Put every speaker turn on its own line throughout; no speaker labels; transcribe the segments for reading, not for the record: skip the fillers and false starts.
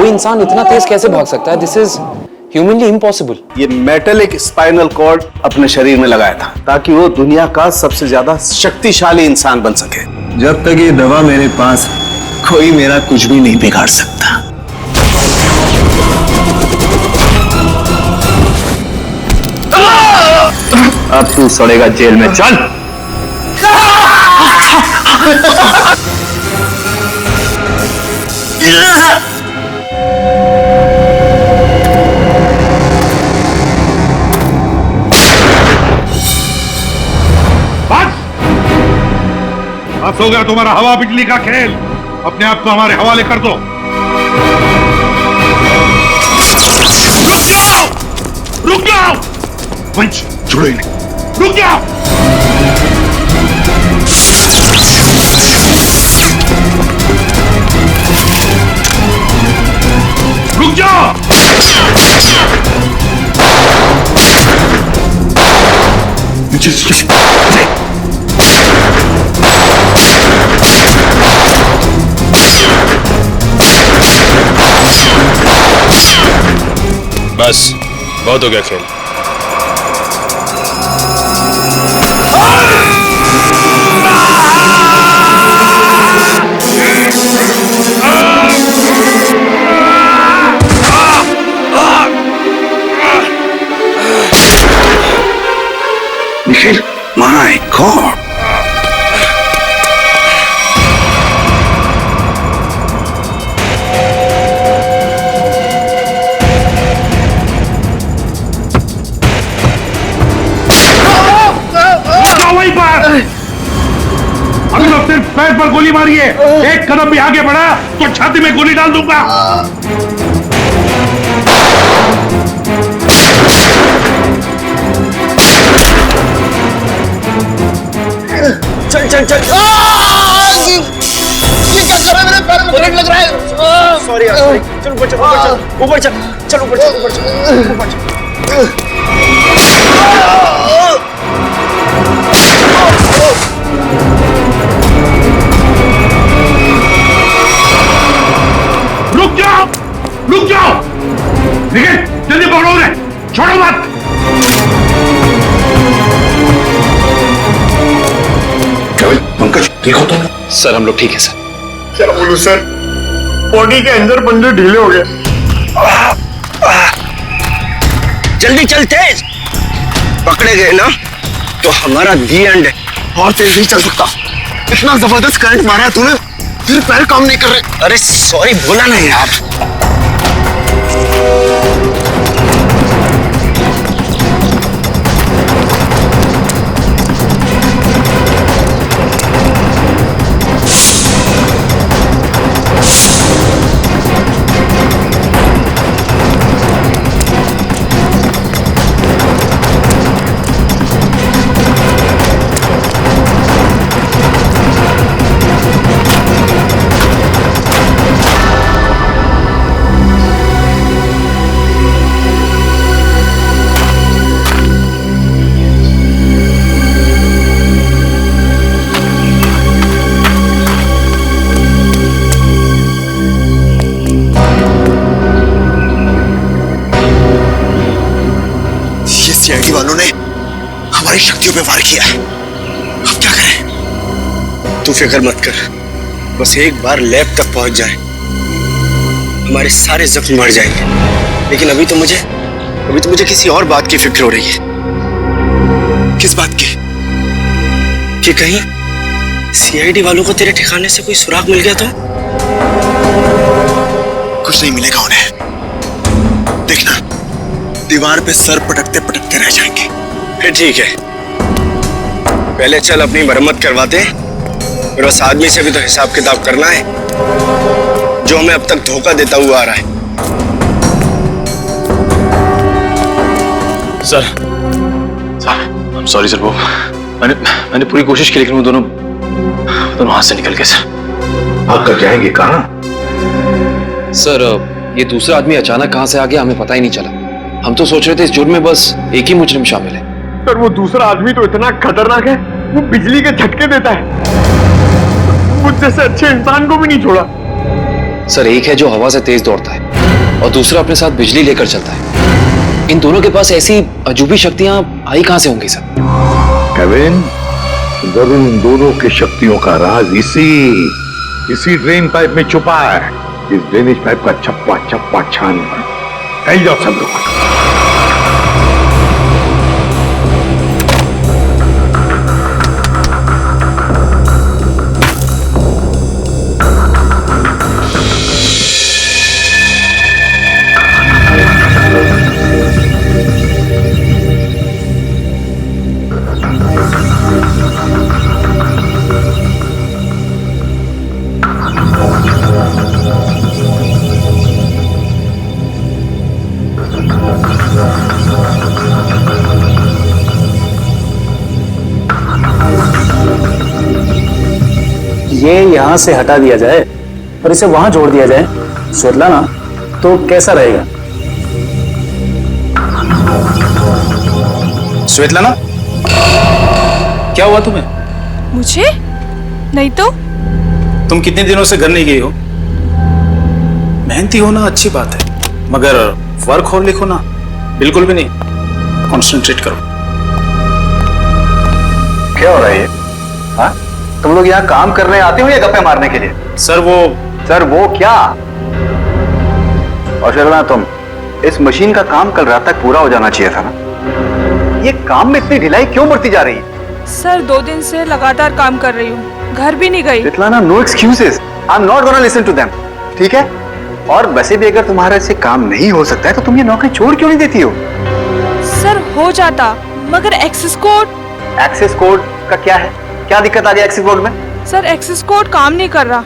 वो इंसान इतना तेज कैसे भाग सकता है? This is humanly impossible.
ये मेटलिक स्पाइनल कॉर्ड अपने शरीर में लगाया था ताकि वो दुनिया का सबसे ज्यादा शक्तिशाली इंसान बन सके।
जब तक ये दवा मेरे पास, कोई मेरा कुछ भी नहीं बिगाड़ सकता। अब तू सड़ेगा जेल में, चल।
बस हो गया तुम्हारा हवा बिजली का खेल। अपने आप को हमारे हवाले कर दो। रुक जाओ, रुक जाओ, वंश छोड़ो इन्हें, रुक जाओ। रुक जाओ।
बस बहुत हो गया खेल।
Nikhil, my God.
अभी तो सिर्फ पैर पर गोली मारी है, एक कदम भी आगे बढ़ा तो छाती में गोली डाल दूंगा।
चल चल चल। ये क्या कर रहा है? मेरे पैर में करंट लग रहा है। सॉरी यार, सॉरी। चल ऊपर चल, ऊपर चल, चल ऊपर चल, ऊपर चल, ऊपर चल।
रुक जाओ, रुक जाओ। निखिल, जल्दी पकड़ो उन्हें, छोड़ो मत।
पंकज, ठीक हो तुम?
सर हम लोग ठीक है सर।
क्या बोलूं सर, बॉडी के अंदर पंजे ढीले हो गए।
जल्दी चल, तेज। पकड़े गए ना तो हमारा दी एंड है।
और तेज नहीं चल सकता, इतना जबरदस्त करंट मारा है तूने, फिर पैर काम नहीं कर रहे।
अरे सॉरी, बोला नहीं यार।
सीआईडी वालों ने हमारी शक्तियों पे वार किया है। अब क्या करें?
तू फिक्र मत कर, बस एक बार लैब तक पहुंच जाए, हमारे सारे जख्म मर जाएंगे। लेकिन अभी तो मुझे किसी और बात की फिक्र हो रही है।
किस बात की?
कि कहीं सीआईडी वालों को तेरे ठिकाने से कोई सुराग मिल गया तो?
कुछ नहीं मिलेगा उन्हें, देखना दीवार पे सर पटकते पटकते रह जाएंगे।
फिर ठीक है, पहले चल अपनी मरम्मत करवाते हैं, फिर बस आदमी से भी तो हिसाब किताब करना है जो हमें अब तक धोखा देता हुआ आ रहा है।
Sir I am sorry sir, वो मैंने पूरी कोशिश की लेकिन वो दोनों हाथ से निकल गए सर।
भाग कर जाएंगे कहाँ?
सर ये दूसरा आदमी अचानक कहां से आ गया हमें पता ही नहीं चला। हम तो सोच रहे थे इस जुर्म में बस एक ही मुजरिम शामिल है।
सर वो दूसरा आदमी तो इतना खतरनाक है, वो बिजली के झटके देता है, मुझ जैसे अच्छे इंसान को भी नहीं छोड़ा।
सर एक है जो हवा से तेज दौड़ता है, और दूसरा अपने साथ बिजली लेकर चलता है। इन दोनों के पास ऐसी अजूबी शक्तियां आई कहां से होंगी सर?
केविन, जरूर इन दोनों की शक्तियों का राज इसी ड्रेन पाइप में छुपा है। इस ड्रेनेज पाइप का चप्पा चप्पा छान फैल जाओ सब लोग।
ये यहाँ से हटा दिया जाए और इसे वहां जोड़ दिया जाए स्वेतलाना, तो कैसा रहेगा?
स्वेतलाना, क्या हुआ तुम्हें?
मुझे? नहीं तो।
तुम कितने दिनों से घर नहीं गई हो? मेहनती होना अच्छी बात है, मगर वर्क और लिखो ना बिल्कुल भी नहीं। कॉन्सेंट्रेट करो।
क्या हो रहा है ये? हाँ? तुम लोग यहाँ काम करने आते हो या गप्पे मारने के लिए?
सर वो
क्या? और शर्मा, तुम इस मशीन का काम कल रात तक पूरा हो जाना चाहिए था ना। ये काम में इतनी ढिलाई क्यों बढ़ती जा रही है?
सर 2 दिन से लगातार काम कर रही हूँ, घर भी नहीं गई।
Svetlana, no excuses. I am not gonna listen to them, ठीक है? और वैसे भी अगर तुम्हारे से काम नहीं हो सकता है तो तुम ये नौकरी छोड़ क्यों नहीं देती हो?
सर हो जाता, मगर एक्सेस कोड।
एक्सेस कोड का क्या है? क्या दिक्कत आ रही है एक्सेस कोड में?
सर एक्सेस कोड काम नहीं कर रहा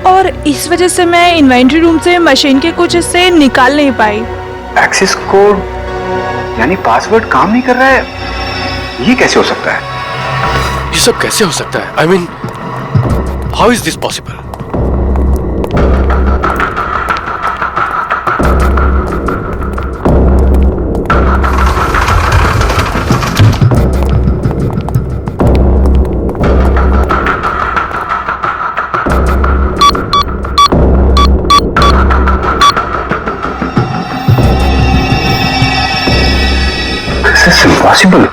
और इस वजह से मैं इन्वेंट्री रूम से मशीन के कुछ हिस्से निकाल नहीं पाई।
एक्सेस कोड यानी पासवर्ड काम नहीं कर रहा है? ये कैसे हो सकता है?
ये सब कैसे हो सकता है? I mean, how is this possible?
This is impossible.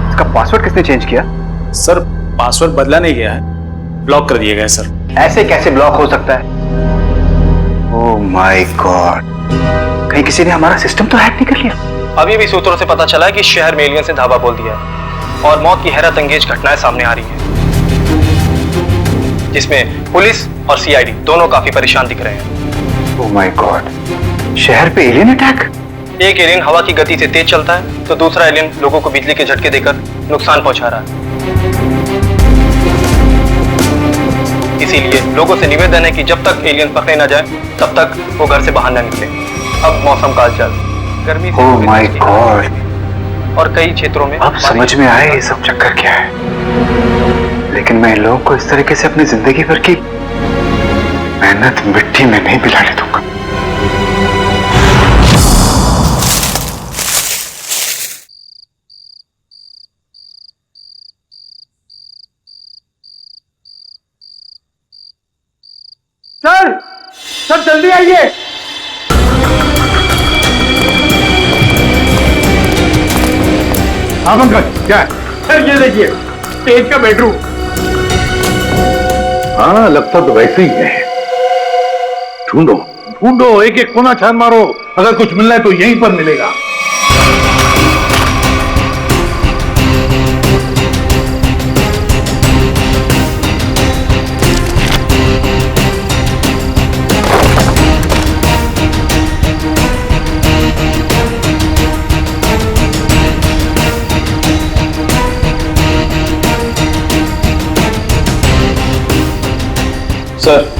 इसका पासवर्ड किसने चेंज किया?
सर पासवर्ड बदला नहीं गया है, ब्लॉक कर दिया गया है सर।
ऐसे कैसे ब्लॉक हो सकता है? ओह माय गॉड, कहीं किसी ने हमारा सिस्टम तो हैक नहीं कर लिया?
अभी भी सूत्रों से पता चला है कि शहर में एलियंस ने धावा बोल दिया है और मौत की हैरत अंगेज घटनाएं सामने आ रही हैं, जिसमें पुलिस और सीआईडी दोनों काफी परेशान दिख रहे हैं।
ओह माय गॉड, शहर पे एलियन अटैक?
एक एलियन हवा की गति से तेज चलता है तो दूसरा एलियन लोगों को बिजली के झटके देकर नुकसान पहुंचा रहा है। इसीलिए लोगों से निवेदन है कि जब तक एलियन पकड़े न जाए तब तक वो घर से बाहर न निकले। अब मौसम का हालचाल गर्मी से
ओह माय गॉड,
और कई क्षेत्रों में
अब समझ में आया ये सब चक्कर क्या है। लेकिन मैं इन लोगों को इस तरीके से अपनी जिंदगी भर की मेहनत मिट्टी में नहीं मिलाने दूंगा।
सर जल्दी आइए।
हाँ पंकज, क्या है?
सर ये देखिए, तेज का बेडरूम।
हाँ, लगता तो वैसे ही है। ढूंढो
ढूंढो, एक एक कोना छान मारो, अगर कुछ मिलना है तो यहीं पर मिलेगा।
सर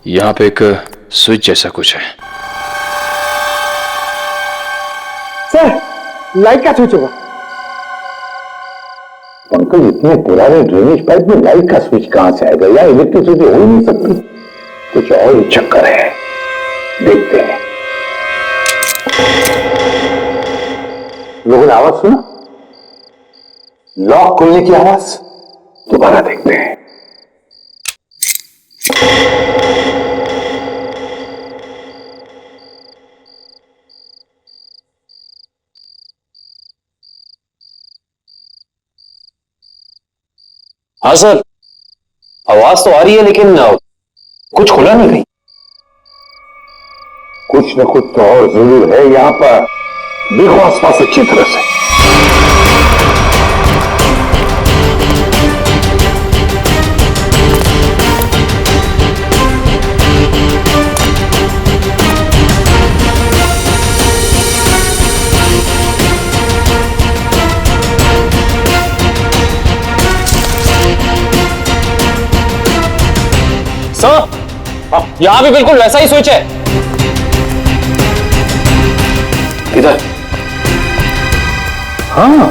यहाँ पे एक स्विच जैसा कुछ है।
सर लाइट का स्विच होगा।
अंकल, इतने पुराने ड्रेनेज पाइप में लाइट का स्विच कहां से आएगा? या इलेक्ट्रिसिटी हो ही नहीं सकती। कुछ और ही चक्कर है। देखते हैं। लोगों ने आवाज सुना? लॉक खोलने की आवाज। दोबारा देखते हैं।
हाँ सर, आवाज तो आ रही है लेकिन कुछ खुला नहीं कहीं।
कुछ न कुछ तो और जरूर है यहां पर। देखो आसपास अच्छी तरह से।
सर, यहां भी बिल्कुल वैसा ही स्विच है। इधर।
हाँ,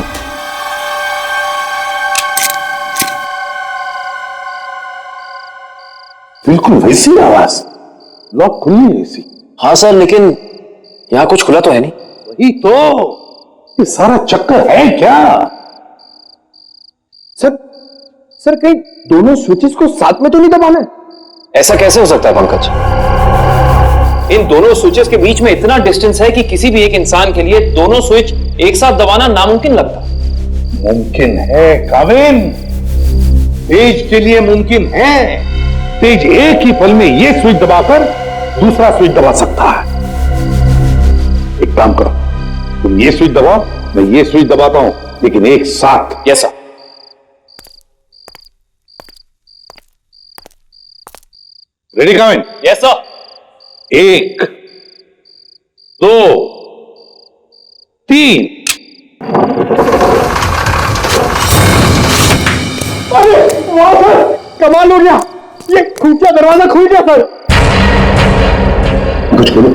बिल्कुल वैसी आवाज। लॉक खुलनी वैसी।
हाँ सर, लेकिन यहां कुछ खुला तो है नहीं।
वही तो, ये सारा चक्कर है क्या?
सर कहीं दोनों स्विचेस को साथ में तो नहीं दबाना है?
ऐसा कैसे हो सकता है पंकज? इन दोनों स्विचेस के बीच में इतना डिस्टेंस है कि किसी भी एक इंसान के लिए दोनों स्विच एक साथ दबाना नामुमकिन लगता।
मुमकिन है काविन, तेज के लिए मुमकिन है। तेज एक ही पल में ये स्विच दबाकर दूसरा स्विच दबा सकता है। एक काम करो, तुम ये स्विच दबाओ, मैं ये स्विच दबाता हूं, लेकिन एक साथ।
Yes sir.
Ready Kavin?
Yes sir.
1 2 3।
अरे वाह सर, कमाल हो गया। ये खुफिया दरवाजा खुल गया सर।
कुछ बोलो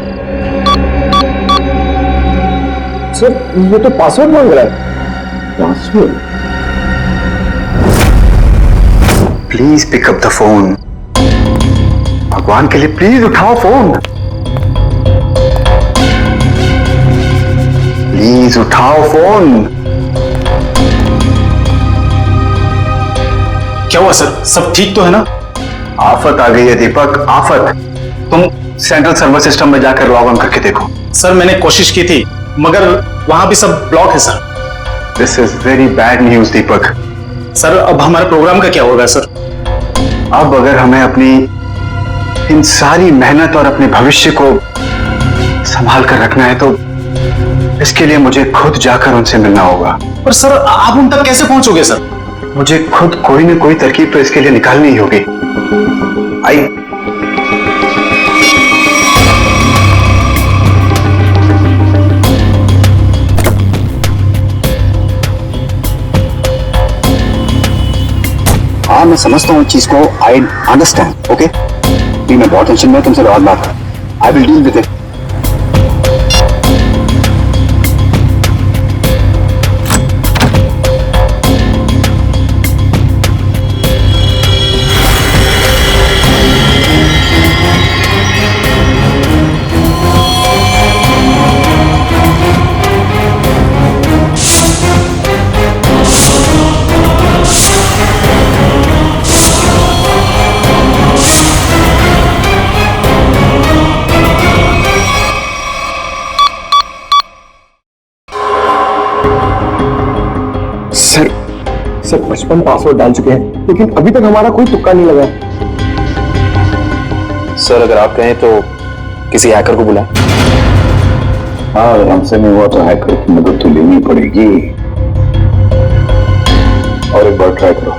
सर, ये तो पासवर्ड मांग रहा है।
Password?
Please pick up the phone. भगवान के लिए प्लीज उठाओ फोन। प्लीज उठाओ फोन।
क्या हुआ सर? सब ठीक तो है ना?
आफत आ गई है दीपक, आफत। तुम सेंट्रल सर्वर सिस्टम में जाकर लॉग ऑन करके देखो।
सर मैंने कोशिश की थी मगर वहां भी सब ब्लॉक है sir.
This is very bad news Deepak.
Sir अब हमारे प्रोग्राम का क्या होगा सर?
अब अगर हमें अपनी इन सारी मेहनत और अपने भविष्य को संभाल कर रखना है तो इसके लिए मुझे खुद जाकर उनसे मिलना होगा।
पर सर आप उन तक कैसे पहुंचोगे सर?
मुझे खुद कोई न कोई तरकीब तो इसके लिए निकालनी ही होगी। आई हाँ, मैं समझता हूँ इस चीज को। I understand. ओके, मैं बहुत टेंशन में, तुमसे बहुत बात कर। I will deal with it. Sir 55 password डाल चुके हैं लेकिन अभी तक हमारा कोई तुक्का नहीं लगा।
सर अगर आप कहें तो किसी हैकर को बुलाएं।
हाँ, अगर हमसे नहीं हुआ तो हैकर की मदद तो लेनी पड़ेगी। और एक बार ट्राई करो।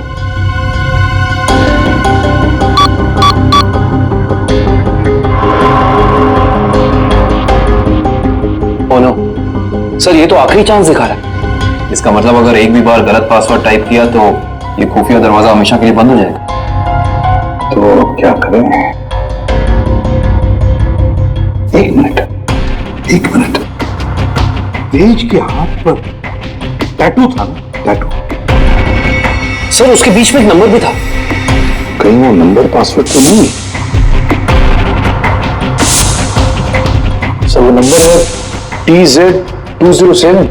ओ नो सर, ये तो आखिरी चांस दिखा रहा है। इसका मतलब अगर एक भी बार गलत पासवर्ड टाइप किया तो ये खुफिया दरवाजा हमेशा के लिए बंद हो जाएगा।
तो क्या करें? एक मिनट। तेज के हाथ पर टैटू था ना? टैटू।
सर उसके बीच में एक नंबर भी था।
कहीं वो नंबर पासवर्ड तो नहीं? वो नंबर है TZ207।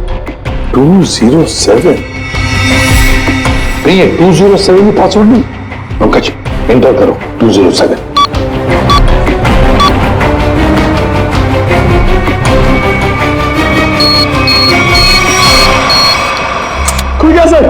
207 नहीं है, 207 ही पासवर्ड नहीं। पंकज एंटर करो 207। खुल गया सर।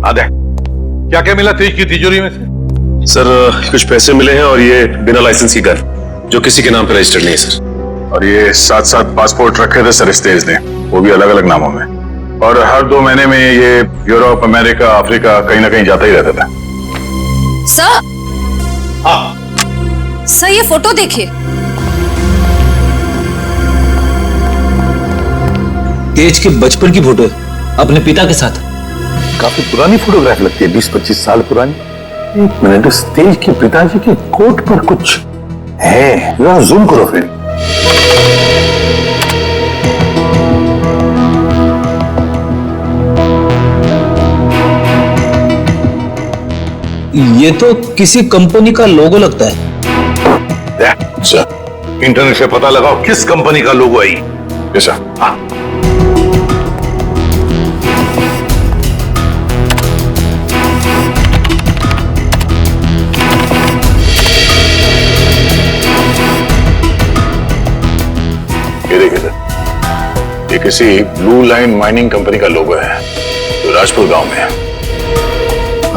आदे, क्या क्या मिला तेज की तिजोरी में से?
सर कुछ पैसे मिले हैं और ये बिना लाइसेंस की गन जो किसी के नाम पे रजिस्टर्ड नहीं है सर।
और ये 7-7 पासपोर्ट रखे थे सर इस तेज ने, वो भी अलग अलग नामों में। और हर 2 महीने में ये यूरोप, अमेरिका, अफ्रीका कहीं ना कहीं जाता ही रहता था।
सर,
हाँ
सर ये फोटो देखिए।
तेज के बचपन की फोटो है अपने पिता के साथ।
काफी पुरानी फोटोग्राफ लगती है, 20-25 साल पुरानी। एक मिनट, इस तेज के पिताजी के कोट पर कुछ है, जरा जूम करो फ्रेंड।
ये तो किसी कंपनी का लोगो लगता है।
इंटरनेट से पता लगाओ किस कंपनी का लोगो है ये। हाँ ये किसी ब्लू लाइन माइनिंग कंपनी का लोगो है जो राजपुर गांव में है।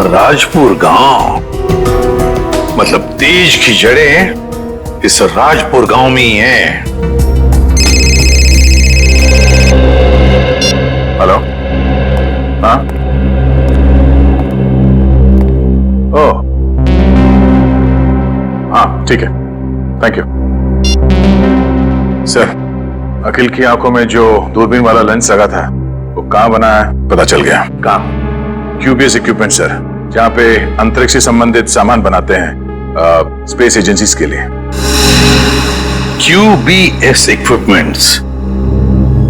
राजपुर गांव मतलब तेज की जड़ें इस राजपुर गांव में ही हैं। हेलो, हाँ, ओ, हाँ ठीक है, थैंक यू सर। अखिल की आंखों में जो दूरबीन वाला लेंस लगा था वो कहाँ बना है पता चल गया। कहाँ? QBS इक्विपमेंट सर, जहाँ पे अंतरिक्ष से संबंधित सामान बनाते हैं स्पेस एजेंसीज के लिए। QBS equipments?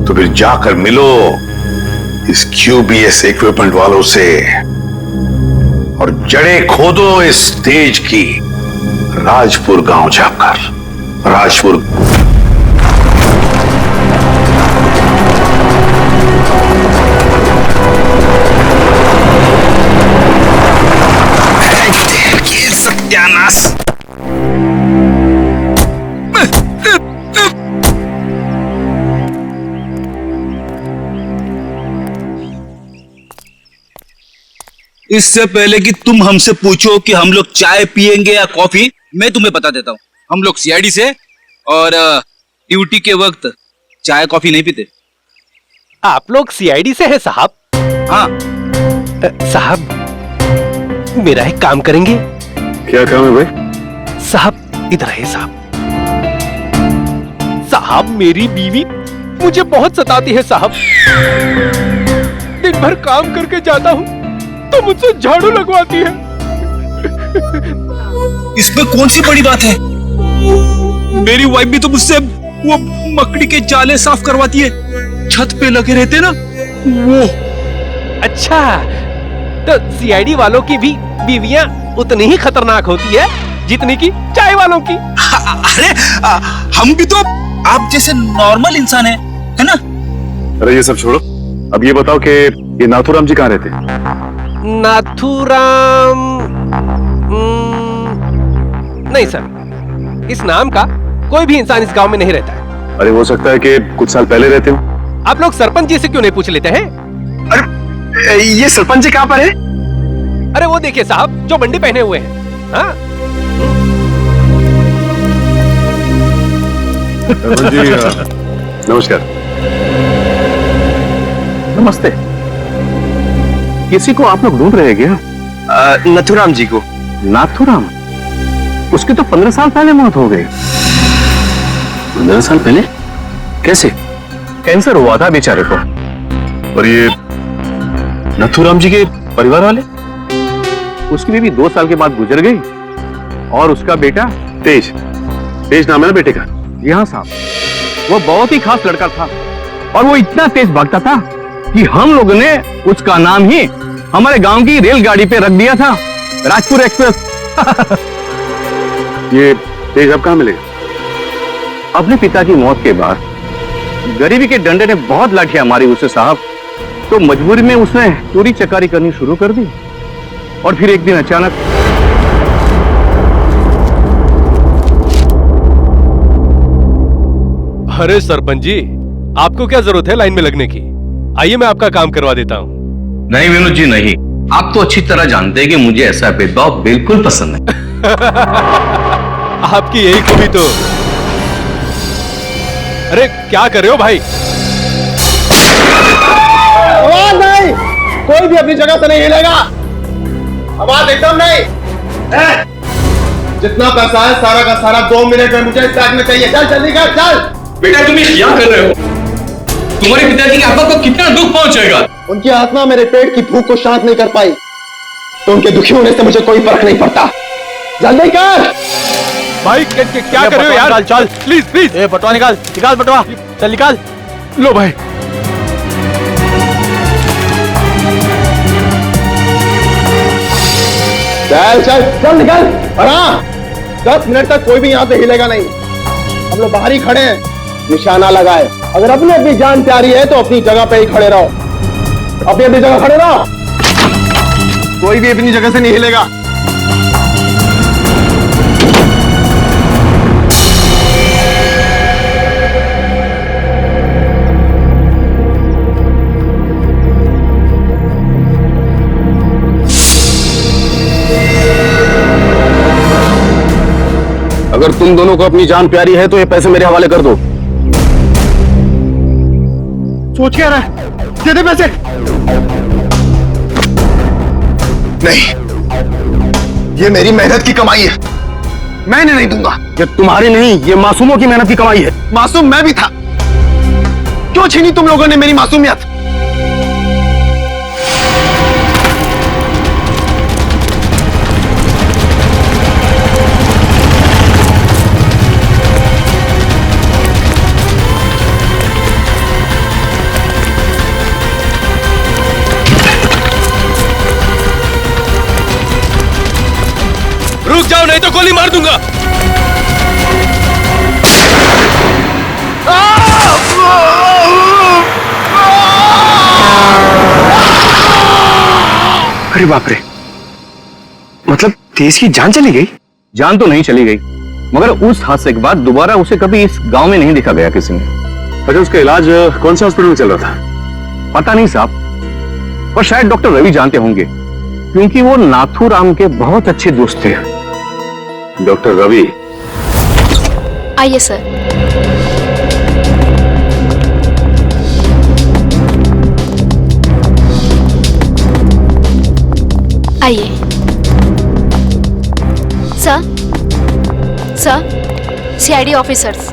तो फिर जाकर मिलो इस QBS इक्विपमेंट वालों से और जड़ें खोदो इस तेज की राजपुर गांव जाकर। राजपुर सत्यानाश।
इससे पहले कि तुम हमसे पूछो कि हम लोग चाय पियेंगे या कॉफी, मैं तुम्हें बता देता हूँ, हम लोग CID से और ड्यूटी के वक्त चाय कॉफी नहीं पीते।
आप लोग CID से हैं साहब?
हाँ
साहब, मेरा एक काम करेंगे?
क्या काम है भाई?
साहब इधर है साहब। साहब मेरी बीवी मुझे बहुत सताती है साहब। दिन भर काम करके जाता हूँ तो मुझसे झाड़ू लगवाती है।
इसमें कौन सी बड़ी बात है? मेरी वाइफ भी तो मुझसे वो मकड़ी के जाले साफ करवाती है, छत पे लगे रहते ना वो।
अच्छा, तो CID वालों की भी बीवियां उतनी ही खतरनाक होती है जितनी की चाय वालों की।
अरे हम भी तो आप जैसे नॉर्मल इंसान है ना?
अरे ये सब छोड़ो, अब ये बताओ कि ये नाथुराम जी कहाँ रहते?
नाथुराम नहीं सर, इस नाम का कोई भी इंसान इस गांव में नहीं रहता है।
अरे हो सकता है कि कुछ साल पहले रहते हो।
आप लोग सरपंच जी से क्यों नहीं पूछ लेते हैं?
अरे ये सरपंच जी कहाँ पर है?
अरे वो देखिए साहब, जो बंडी पहने हुए हैं। हाँ
जी, नमस्कार।
नमस्ते।
किसी को आप लोग ढूंढ रहे हैं क्या?
नथुराम जी को।
नाथुराम? उसकी तो 15 साल पहले मौत हो गई।
15 साल पहले? कैसे?
कैंसर हुआ था बेचारे को। और ये नथुराम जी के परिवार वाले?
उसकी बीवी 2 साल के बाद गुजर गई और उसका बेटा
तेज तेज नाम है ना बेटे का?
जी हाँ साहब, वो बहुत ही खास लड़का था और वो इतना तेज भागता था कि हम लोगों ने उसका नाम ही हमारे गांव की रेलगाड़ी पे रख दिया था, राजपुर एक्सप्रेस।
ये तेज अब कहाँ मिलेगा?
अपने पिता की मौत के बाद गरीबी के डंडे ने बहुत लाठियां मारी उसे साहब, तो मजबूरी में उसने चोरी चकारी करनी शुरू कर दी और फिर एक दिन अचानक
अरे सरपंच जी, आपको क्या जरूरत है लाइन में लगने की? आइए मैं आपका काम करवा देता हूँ।
नहीं विनोद जी नहीं, आप तो अच्छी तरह जानते हैं कि मुझे ऐसा भेदभाव बिल्कुल पसंद है।
आपकी यही खूबी तो। अरे क्या कर रहे हो भाई?
आवाज नहीं, कोई भी अपनी जगह से नहीं हिलेगा। आवाज एकदम नहीं। जितना पैसा है सारा का सारा 2 मिनट में मुझे इस बैग में चाहिए। चल जल्दी कर, चल।
बेटा तुम ये क्या कर रहे हो? तुम्हारे पिताजी की आत्मा को कितना दुख पहुंचेगा?
उनकी आत्मा मेरे पेट की भूख को शांत नहीं कर पाई, तो उनके दुखी होने से मुझे कोई फर्क नहीं पड़ता। जल्दी कर
भाई, क्या कर रहे हो यार? चल प्लीज प्लीज।
ए बटवा निकाल, निकाल बटवा, चल निकाल।
लो भाई।
चल चल चल निकल। और हाँ, 10 मिनट तक कोई भी यहाँ से हिलेगा नहीं। हम लोग बाहर ही खड़े हैं, निशाना लगाए। अगर अपनी अपनी जान प्यारी है तो अपनी जगह पे ही खड़े रहो, अपनी अपनी जगह खड़े रहो। कोई भी अपनी जगह से नहीं हिलेगा।
अगर तुम दोनों को अपनी जान प्यारी है तो ये पैसे मेरे हवाले कर दो।
सोच क्या रहा है? दे दे पैसे। नहीं, ये मेरी मेहनत की कमाई है, मैं इन्हें नहीं दूंगा।
ये तुम्हारी नहीं, ये मासूमों की मेहनत की कमाई है।
मासूम मैं भी था, क्यों छीनी तुम लोगों ने मेरी मासूमियत?
रुक जाओ नहीं तो गोली मार दूंगा।
अरे बाप रे, मतलब तेज की जान चली गई?
जान तो नहीं चली गई, मगर उस हादसे के बाद दोबारा उसे कभी इस गांव में नहीं दिखा गया किसी ने।
अच्छा, उसका इलाज कौन से हॉस्पिटल में चल रहा था?
पता नहीं साहब, पर शायद डॉक्टर रवि जानते होंगे क्योंकि वो नाथूराम के बहुत अच्छे दोस्त थे।
डॉक्टर रवि?
आइए सर। आइए सर। Sir, CID officers.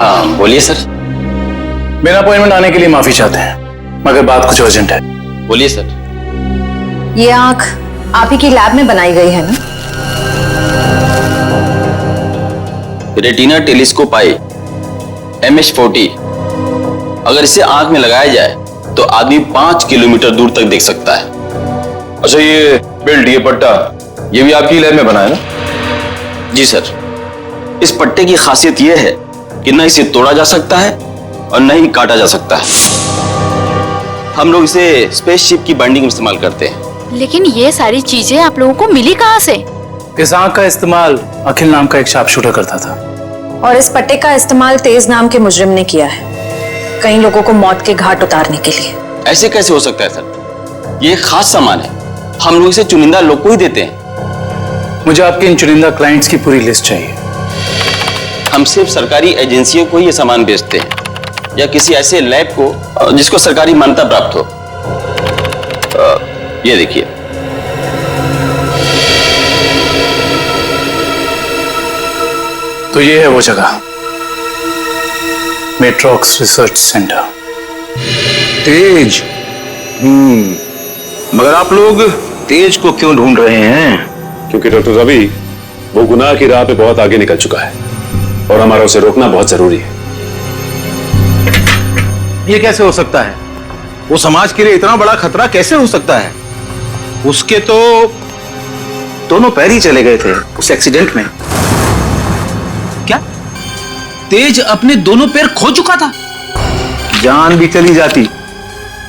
हाँ बोलिए सर।
मेरा अपॉइंटमेंट आने के लिए माफी चाहते हैं, मगर बात कुछ अर्जेंट है।
बोलिए सर।
ये आंख आप ही की लैब में बनाई गई है ना?
रेटिना टेलीस्कोप आई MH40, अगर इसे आंख में लगाया जाए तो आदमी 5 किलोमीटर दूर तक देख सकता है।
अच्छा, ये बेल्ट, ये पट्टा, ये भी आपकी लैब में बना है ना?
जी सर। इस पट्टे की खासियत यह है कि न इसे तोड़ा जा सकता है और न ही काटा जा सकता है। हम लोग इसे स्पेसशिप की बाइंडिंग में इस्तेमाल करते हैं।
लेकिन ये सारी चीजें आप लोगों को मिली कहाँ से?
इस आंख का इस्तेमाल अखिल नाम का एक शार्प शूटर करता था,
और इस पट्टे का इस्तेमाल तेज नाम के मुजरिम ने किया है, कई लोगों को मौत के घाट उतारने के लिए।
ऐसे कैसे हो सकता है सर? ये एक खास सामान है, हम लोग इसे चुनिंदा लोग को ही देते हैं।
मुझे आपके इन चुनिंदा क्लाइंट्स की पूरी लिस्ट चाहिए।
हम सिर्फ सरकारी एजेंसियों को ये सामान बेचते हैं या किसी ऐसे लैब को जिसको सरकारी मान्यता प्राप्त हो। ये देखिए,
तो ये है वो जगह, मेट्रॉक्स रिसर्च सेंटर।
तेज। मगर आप लोग
तेज को क्यों ढूंढ रहे हैं?
क्योंकि डॉक्टर रवि वो गुनाह की राह पे बहुत आगे निकल चुका है और हमारा उसे रोकना बहुत जरूरी है।
ये कैसे हो सकता है? वो समाज के लिए इतना बड़ा खतरा कैसे हो सकता है? उसके तो दोनों पैर ही चले गए थे उस एक्सीडेंट में। क्या तेज अपने दोनों पैर खो चुका था? जान भी चली जाती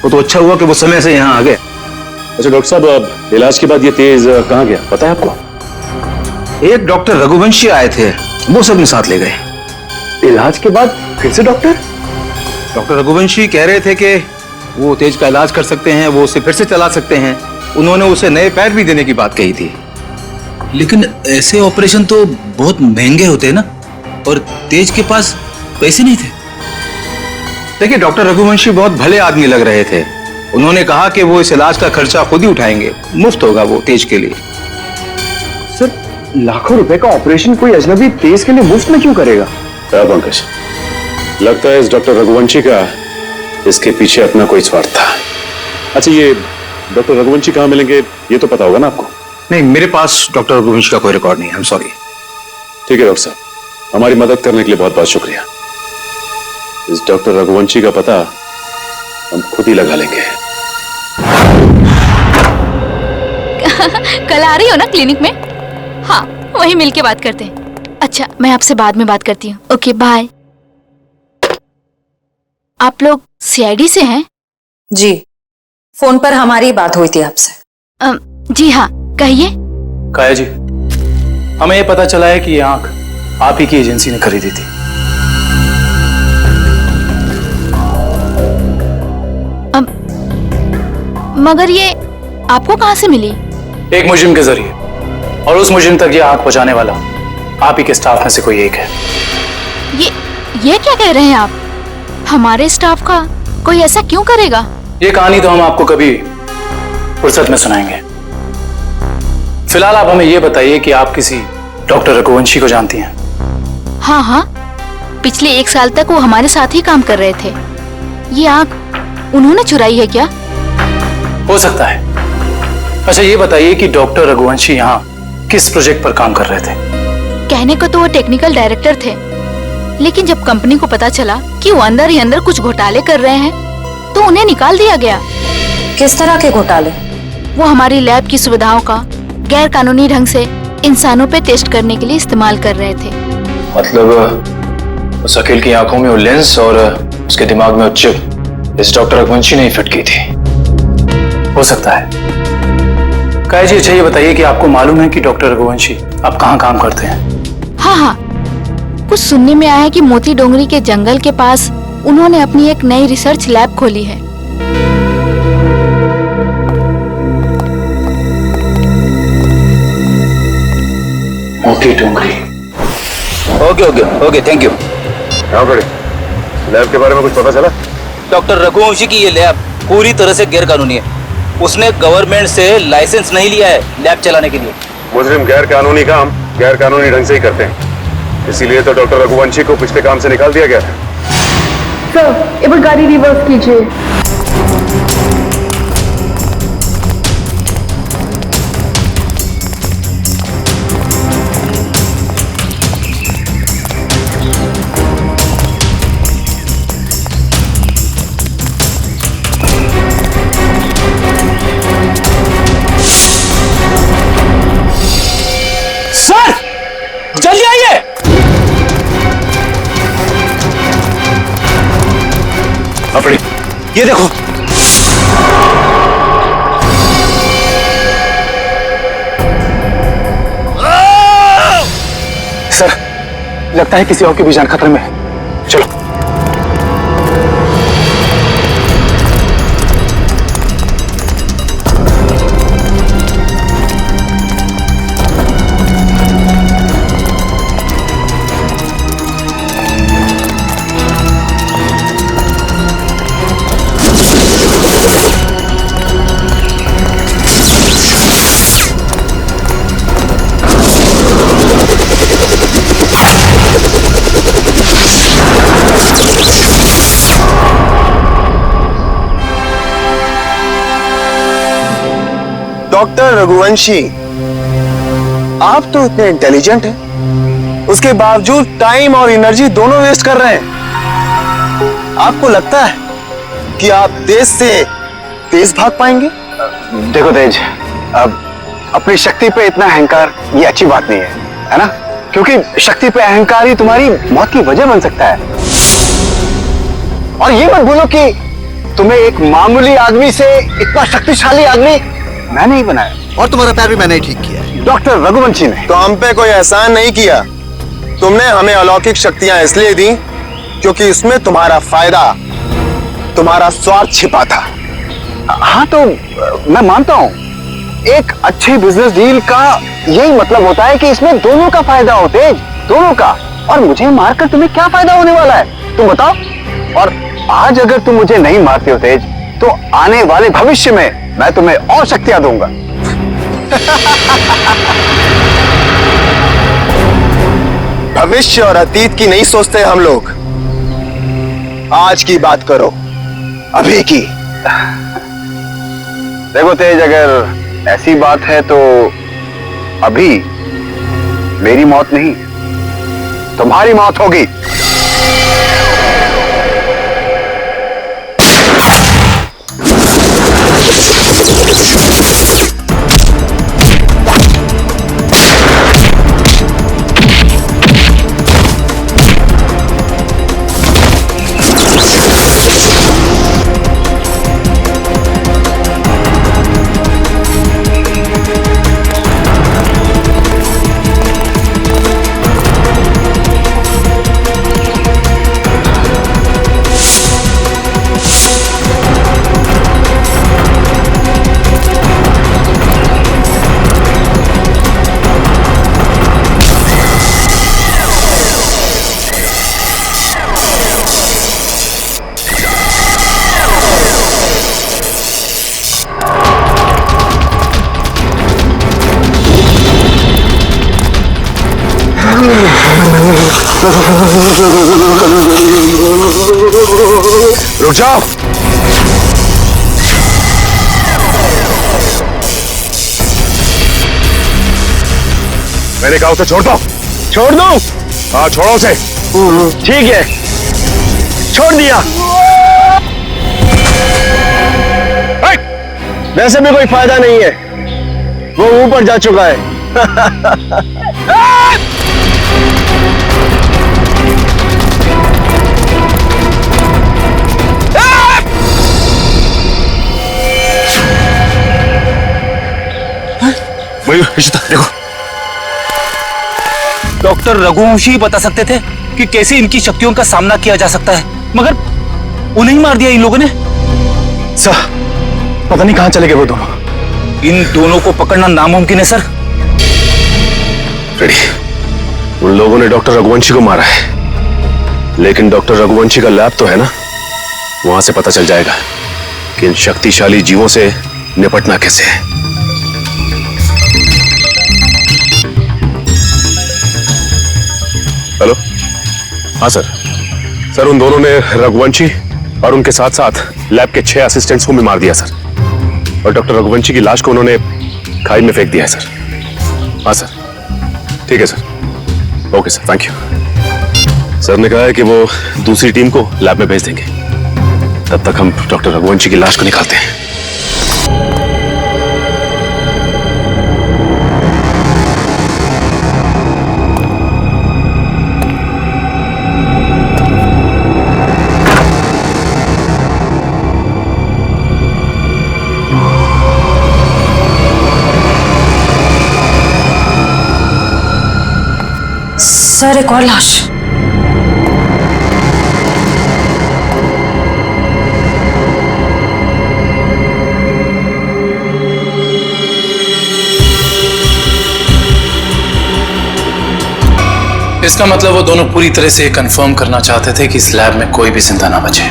वो तो अच्छा हुआ कि वो समय से यहां आ गए।
अच्छा डॉक्टर साहब, अब इलाज के बाद ये तेज कहां गया पता है आपको?
एक डॉक्टर रघुवंशी आए थे, वो सबने साथ ले गए।
इलाज के बाद फिर से डॉक्टर
रघुवंशी कह रहे थे कि वो तेज का इलाज कर सकते हैं, वो उसे फिर से चला सकते हैं। उन्होंने उसे नए पैर भी देने की बात कही थी। लेकिन ऐसे ऑपरेशन तो बहुत महंगे होते हैं ना, और तेज के पास पैसे नहीं थे। देखिए डॉक्टर रघुवंशी बहुत भले आदमी लग रहे थे। उन्होंने कहा कि वो इस इलाज का खर्चा खुद ही उठाएंगे, मुफ्त होगा वो तेज के लिए।
सर, लाखों रुपए का ऑपरेशन कोई अजनबी तेज के लिए मुफ्त में क्यों करेगा?
पंकज, लगता है इस डॉक्टर रघुवंशी का इसके पीछे अपना कोई स्वार्थ था। अच्छा ये डॉक्टर रघुवंशी कहाँ मिलेंगे ये तो पता होगा ना आपको?
नहीं, मेरे पास डॉक्टर रघुवंशी का कोई रिकॉर्ड नहीं है। I am sorry.
ठीक है डॉक्टर साहब, हमारी मदद करने के लिए बहुत बहुत शुक्रिया। इस डॉक्टर रघुवंशी का पता हम खुद ही लगा लेंगे।
कल आ रही हो ना क्लिनिक में? हाँ, वहीं मिलके बात करते हैं। अच्छा, मैं आपसे बाद में बात करती हूँ। Okay bye. आप लोग सीआईडी से हैं?
जी, फोन पर हमारी बात हुई थी आपसे।
जी हाँ, कहिए।
काया जी, हमें ये पता चला है कि ये आंख आप ही की एजेंसी ने खरीदी थी।
मगर ये आपको कहाँ से मिली?
एक मुजिम के जरिए, और उस मुजिम तक ये आंख पहुंचाने वाला आप ही के स्टाफ में से कोई एक है।
ये क्या कह रहे हैं आप? हमारे स्टाफ का कोई ऐसा क्यों करेगा?
ये कहानी तो हम आपको कभी फुर्सत में सुनाएंगे। फिलहाल आप हमें ये बताइए कि आप किसी डॉक्टर रघुवंशी को जानती हैं?
हाँ हाँ, पिछले 1 साल तक वो हमारे साथ ही काम कर रहे थे। ये आंख उन्होंने चुराई है क्या?
हो सकता है। अच्छा ये बताइए कि डॉक्टर रघुवंशी यहाँ किस प्रोजेक्ट पर काम कर रहे थे?
कहने को तो वो टेक्निकल डायरेक्टर थे, लेकिन जब कंपनी को पता चला कि वो अंदर ही अंदर कुछ घोटाले कर रहे हैं तो उन्हें निकाल दिया गया।
किस तरह के घोटाले?
वो हमारी लैब की सुविधाओं का गैर कानूनी ढंग से इंसानों पे टेस्ट करने के लिए इस्तेमाल कर रहे थे।
मतलब उस अकील की आंखों में वो लेंस और उसके दिमाग में वो चिप इस डॉक्टर रघुवंशी ने ही फिट की थी।
हो सकता है। काया जी, अच्छा ये बताइए कि आपको मालूम है कि डॉक्टर रघुवंशी आप कहाँ काम करते हैं?
हाँ हाँ, कुछ सुनने में आया है कि मोती डोंगरी के जंगल के पास उन्होंने अपनी एक नई रिसर्च लैब खोली है।
Moti Dongri.
Okay okay okay, thank you.
हाँ बड़े, लैब के बारे में कुछ पता चला?
डॉक्टर रघुवंशी की ये लैब पूरी तरह से गैर कानूनी है। उसने गवर्नमेंट से लाइसेंस नहीं लिया है लैब चलाने के लिए।
मुजरिम गैर कानूनी काम गैर कानूनी ढंग से ही करते हैं, इसीलिए तो डॉक्टर रघुवंशी को पिछले काम से निकाल दिया गया था।
सर, एक बार गाड़ी रिवर्स कीजिए।
सर, जल्दी आइए।
अपनी
ये देखो,
सर, लगता है किसी और की भी जान खतरे में है। चलो।
डॉक्टर रघुवंशी, आप तो इतने इंटेलिजेंट हैं, उसके बावजूद टाइम और एनर्जी दोनों वेस्ट कर रहे हैं। आपको लगता है कि आप तेज से तेज भाग पाएंगे?
देखो तेज, अब अपनी शक्ति पे इतना अहंकार ये अच्छी बात नहीं है ना? क्योंकि शक्ति पे अहंकार ही तुम्हारी मौत की वजह बन सकता है। और ये मत भूलो कि तुम्हें एक मामूली आदमी से इतना शक्तिशाली आदमी मैंने ही बनाया,
और तुम्हारा पैर भी मैंने ही ठीक किया है।
डॉक्टर रघुवंशी ने।
तो हम पे कोई एहसान नहीं किया, तुमने हमें अलौकिक शक्तियां इसलिए दी क्योंकि इसमें तुम्हारा फायदा, तुम्हारा स्वार्थ छिपा था।
हाँ तो मैं मानता हूँ, एक अच्छे बिजनेस डील का यही मतलब होता है कि इसमें दोनों का फायदा हो तेज, दोनों का। और मुझे मारकर तुम्हें क्या फायदा होने वाला है तुम बताओ? और आज अगर तुम मुझे नहीं मारते हो तेज, तो आने वाले भविष्य में मैं तुम्हें और शक्तियां दूंगा।
भविष्य और अतीत की नहीं सोचते हम लोग, आज की बात करो, अभी की।
देखो तेज, अगर ऐसी बात है तो अभी मेरी मौत नहीं, तुम्हारी मौत होगी।
रुक जाओ। मैंने कहा उसे छोड़ दो।
छोड़ दो?
हाँ छोड़ो उसे।
ठीक है, छोड़ दिया। वैसे भी कोई फायदा नहीं है, वो ऊपर जा चुका है।
देखो,
डॉक्टर रघुवंशी बता सकते थे कि कैसे इनकी शक्तियों का सामना किया जा सकता है, मगर उन्हें ही मार दिया इन लोगों ने।
सर, पता नहीं कहां चले गए वो दोनों।
इन दोनों को पकड़ना नामुमकिन है सर।
रेडी, उन लोगों ने डॉक्टर रघुवंशी को मारा है, लेकिन डॉक्टर रघुवंशी का लैब तो है ना, वहां से पता चल जाएगा कि इन शक्तिशाली जीवों से निपटना कैसे है। हेलो, हाँ सर। सर, उन दोनों ने रघुवंशी और उनके साथ साथ लैब के 6 असिस्टेंट्स को भी मार दिया सर, और डॉक्टर रघुवंशी की लाश को उन्होंने खाई में फेंक दिया है सर। हाँ सर, ठीक है sir. Okay sir, thank you. Sir ने कहा है कि वो दूसरी टीम को लैब में भेज देंगे, तब तक हम डॉक्टर रघुवंशी की लाश को निकालते हैं।
सर, एक और लाश।
इसका मतलब वो दोनों पूरी तरह से कंफर्म करना चाहते थे कि इस लैब में कोई भी जिंदा ना बचे।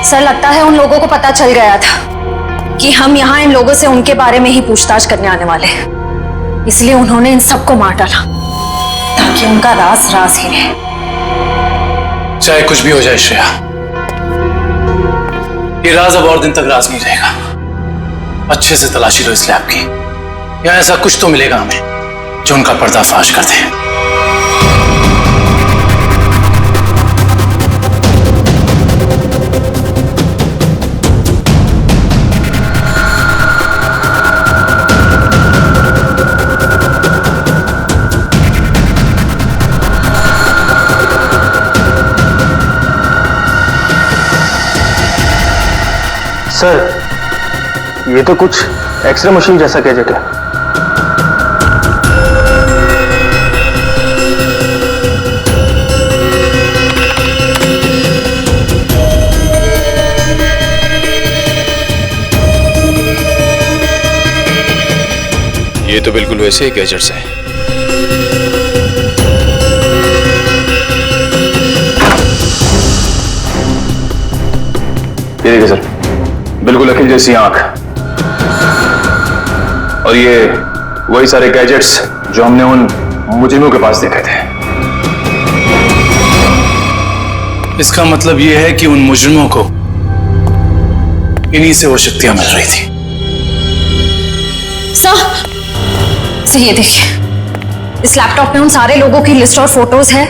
सर, लगता है उन लोगों को पता चल गया था कि हम यहाँ इन लोगों से उनके बारे में ही पूछताछ करने आने वाले हैं, इसलिए उन्होंने इन सबको मार डाला ताकि उनका राज राज ही रहे।
चाहे कुछ भी हो जाए श्रेया, ये राज अब और दिन तक राज नहीं रहेगा। अच्छे से तलाशी लो इस लैब की, या ऐसा कुछ तो मिलेगा हमें जो उनका पर्दाफाश कर दे।
सर, ये तो कुछ एक्सरे मशीन जैसा गैजेट है।
ये तो बिल्कुल वैसे ही गैजेट्स हैं।
ये देखिए सर, बिल्कुल अखिल जैसी आंख, और ये वही सारे गैजेट्स जो हमने उन मुजरिमों के पास देखे थे।
इसका मतलब यह है कि उन मुजरिमों को इन्हीं से वो शक्तियां मिल रही थी।
सर ये देखिए, इस लैपटॉप में उन सारे लोगों की लिस्ट और फोटोज है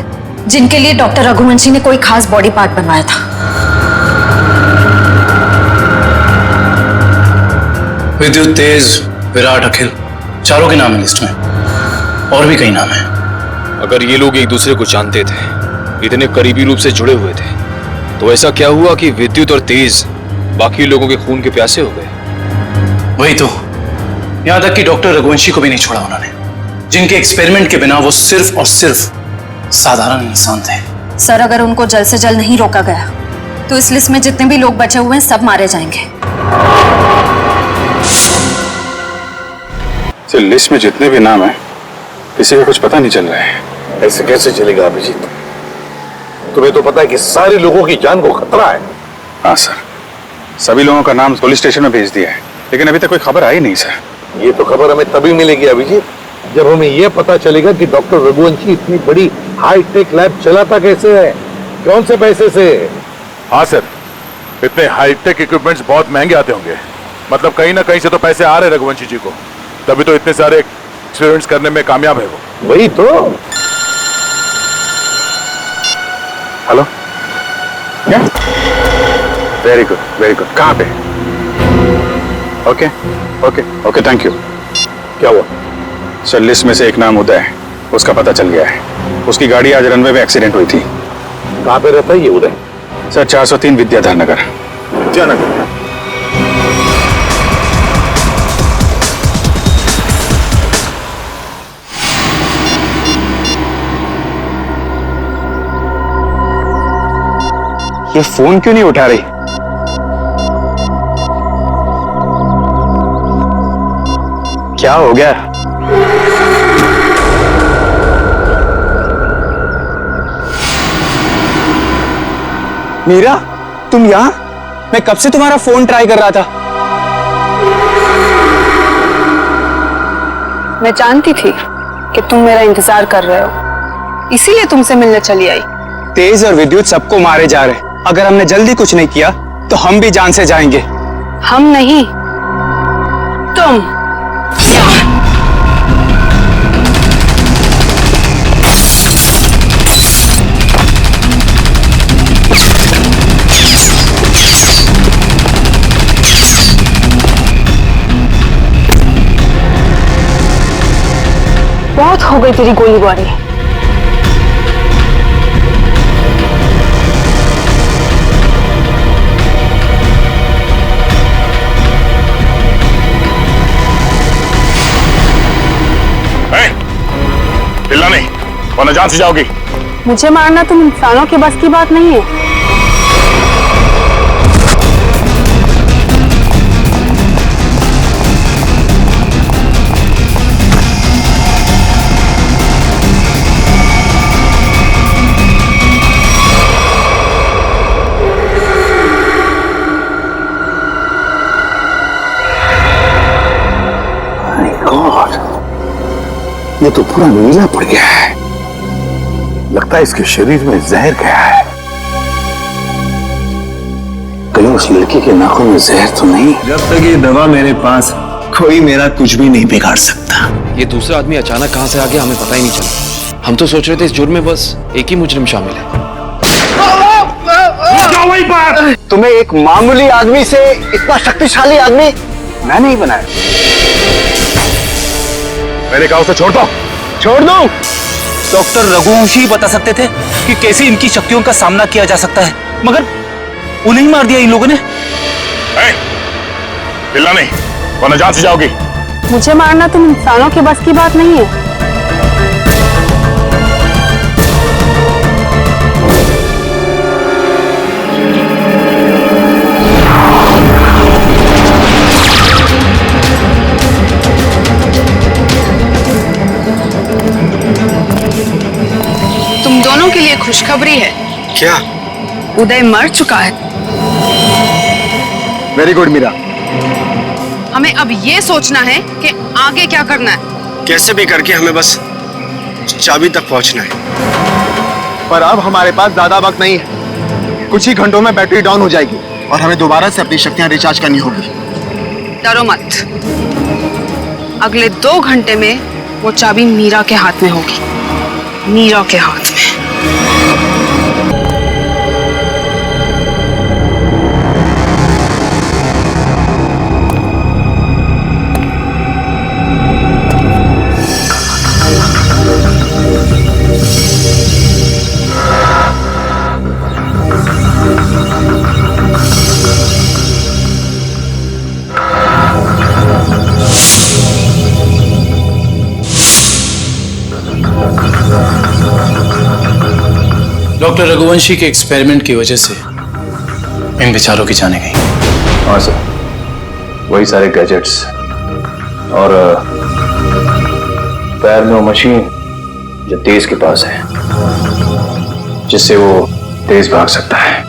जिनके लिए डॉक्टर रघुवंशी ने कोई खास बॉडी पार्ट बनवाया था।
विद्युत, तेज, विराट, अखिल, चारों के नाम है लिस्ट में, और भी कई नाम हैं।
अगर ये लोग एक दूसरे को जानते थे, इतने करीबी रूप से जुड़े हुए थे, तो ऐसा क्या हुआ कि विद्युत और तेज बाकी लोगों के खून के प्यासे हो गए?
वही तो, यहां तक कि डॉक्टर रघुवंशी को भी नहीं छोड़ा उन्होंने, जिनके एक्सपेरिमेंट के बिना वो सिर्फ और सिर्फ साधारण इंसान थे।
सर, अगर उनको जल्द से जल्द नहीं रोका गया तो इस लिस्ट में जितने भी लोग बचे हुए हैं सब मारे जाएंगे।
लिस्ट में जितने भी नाम हैं, किसी का कुछ पता नहीं चल रहा है।
ऐसे कैसे चलेगा अभिजीत? तुम्हें तो पता है कि सारे लोगों की जान को खतरा है।
हाँ सर, सभी लोगों का नाम पुलिस स्टेशन में भेज दिया है, लेकिन अभी तक कोई खबर आई नहीं सर।
ये तो खबर हमें तभी मिलेगी अभिजीत, जब हमें यह पता चलेगा कि डॉक्टर रघुवंशी इतनी बड़ी हाईटेक लैब चलाता कैसे है, कौन से पैसे से।
हाँ सर, इतने हाईटेक इक्विपमेंट्स बहुत महंगे आते होंगे, मतलब कहीं ना कहीं से तो पैसे आ रहे रघुवंशी जी को, तभी तो इतने सारे एक्सपेरिमेंट्स करने में कामयाब है वो।
वही तो।
हेलो, क्या? Very good, very good. कहाँ पे? Okay okay okay, thank you.
क्या हुआ?
सर, लिस्ट में से एक नाम उदय है, उसका पता चल गया है। उसकी गाड़ी आज रनवे में एक्सीडेंट हुई थी।
कहाँ पे रहता है ये उदय?
सर, 403 विद्याधर नगर।
विद्यानगर।
ये फोन क्यों नहीं उठा रही? क्या हो गया? मीरा, तुम यहां? मैं कब से तुम्हारा फोन ट्राई कर रहा था।
मैं जानती थी कि तुम मेरा इंतजार कर रहे हो, इसीलिए तुमसे मिलने चली आई।
तेज और विद्युत सबको मारे जा रहे, अगर हमने जल्दी कुछ नहीं किया तो हम भी जान से जाएंगे।
हम नहीं, तुम। बहुत हो गई तेरी गोलीबारी।
चिल्ला नहीं, वरना जान से जाओगी।
मुझे मारना तुम इंसानों के बस की बात नहीं है।
ये तो पूरा नीला पड़ गया है, लगता है इसके शरीर में जहर गया है। कहीं
उस लड़की के नाखून में जहर तो नहीं?
जब तक ये दवा मेरे पास, कोई मेरा कुछ भी नहीं बिगाड़ सकता।
ये दूसरा आदमी अचानक कहां से आ गया हमें पता ही नहीं चला। हम तो सोच रहे थे इस जुर्म में बस एक ही मुजरिम शामिल है।
तुम्हें एक मामूली आदमी से इतना शक्तिशाली आदमी मैं नहीं बनाया।
मैंने कहा उसे छोड़ दो।
छोड़ दो?
डॉक्टर रघुवंशी बता सकते थे कि कैसे इनकी शक्तियों का सामना किया जा सकता है, मगर उन्हें ही मार दिया इन लोगों ने।
हिलना नहीं वरना जान से जाओगी।
मुझे मारना तुम इंसानों के बस की बात नहीं है। तुम दोनों के लिए खुशखबरी है।
क्या?
उदय मर चुका है।
Very good Meera.
हमें अब ये सोचना है कि आगे क्या करना है।
कैसे भी करके हमें बस चाबी तक पहुंचना है।
पर अब हमारे पास ज्यादा वक्त नहीं है। कुछ ही घंटों में बैटरी डाउन हो जाएगी और हमें दोबारा से अपनी शक्तियां रिचार्ज करनी होगी।
डरो मत, अगले 2 घंटे में वो चाबी मीरा के हाथ में होगी। मीरा के हाथ में।
डॉक्टर रघुवंशी के एक्सपेरिमेंट की वजह से इन बेचारों की जाने गई।
हाँ सर, वही सारे गैजेट्स और पैर में वो मशीन जो तेज के पास है, जिससे वो तेज भाग सकता है।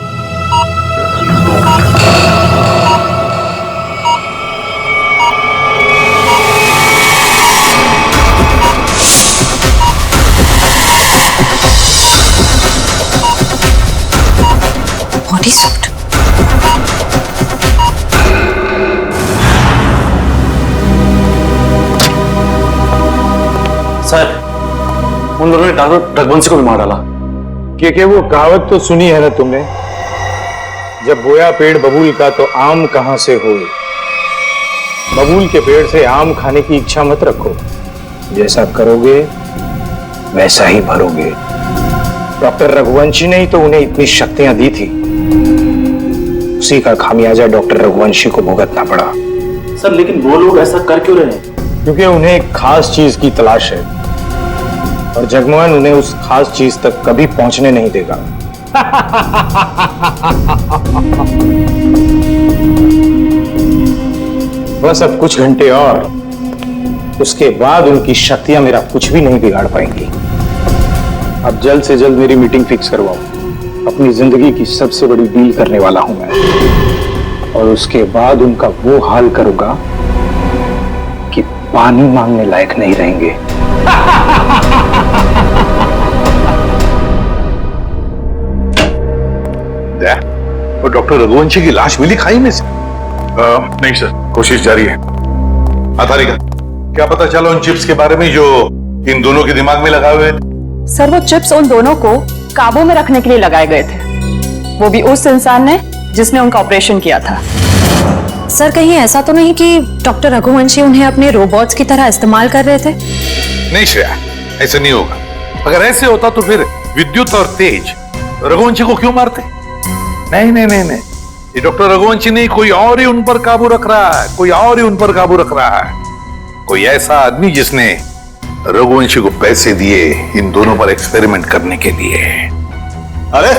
Body suit.
सर, उन लोगों ने डॉक्टर रघुवंशी को भी मार डाला।
क्योंकि वो कहावत तो सुनी है ना तुमने, जब बोया पेड़ बबूल का तो आम कहां से हो। बबूल के पेड़ से आम खाने की इच्छा मत रखो, जैसा करोगे वैसा ही भरोगे। डॉक्टर रघुवंशी ने ही तो उन्हें इतनी शक्तियां दी थी, उसी का खामियाजा डॉक्टर रघुवंशी को भुगतना पड़ा।
सर, लेकिन वो लोग ऐसा कर क्यों रहे हैं?
क्योंकि उन्हें एक खास चीज की तलाश है और जगमोहन उन्हें उस खास चीज तक कभी पहुंचने नहीं देगा। बस अब कुछ घंटे और, उसके बाद उनकी शक्तियां मेरा कुछ भी नहीं बिगाड़ पाएंगी। अब जल्द से जल्द मेरी मीटिंग फिक्स करवाओ। अपनी जिंदगी की सबसे बड़ी डील करने वाला हूं मैं, और उसके बाद उनका वो हाल करूंगा कि पानी मांगने लायक नहीं रहेंगे।
वो डॉक्टर रघुवंशी की लाश मिली खाई में से? नहीं सर, कोशिश जारी है। अथारिका, क्या पता चला उन चिप्स के बारे में जो इन दोनों के दिमाग में लगाए हुए थे?
सर, वो चिप्स उन दोनों को काबू में रखने के लिए लगाए गए थे, वो भी उस इंसान ने जिसने उनका ऑपरेशन किया था।
सर, कहीं ऐसा तो नहीं कि डॉक्टर रघुवंशी उन्हें अपने रोबोट्स की तरह इस्तेमाल कर रहे थे?
नहीं श्रेया, ऐसा नहीं होगा। अगर ऐसे होता तो फिर विद्युत और तेज रघुवंशी को क्यों मारते? नहीं नहीं नहीं नहीं, ये डॉक्टर रघुवंशी नहीं, कोई और ही उन पर काबू रख रहा है, कोई और ही उन पर काबू रख रहा है। कोई ऐसा आदमी जिसने रघुवंशी को पैसे दिए इन दोनों पर एक्सपेरिमेंट करने के लिए।
अरे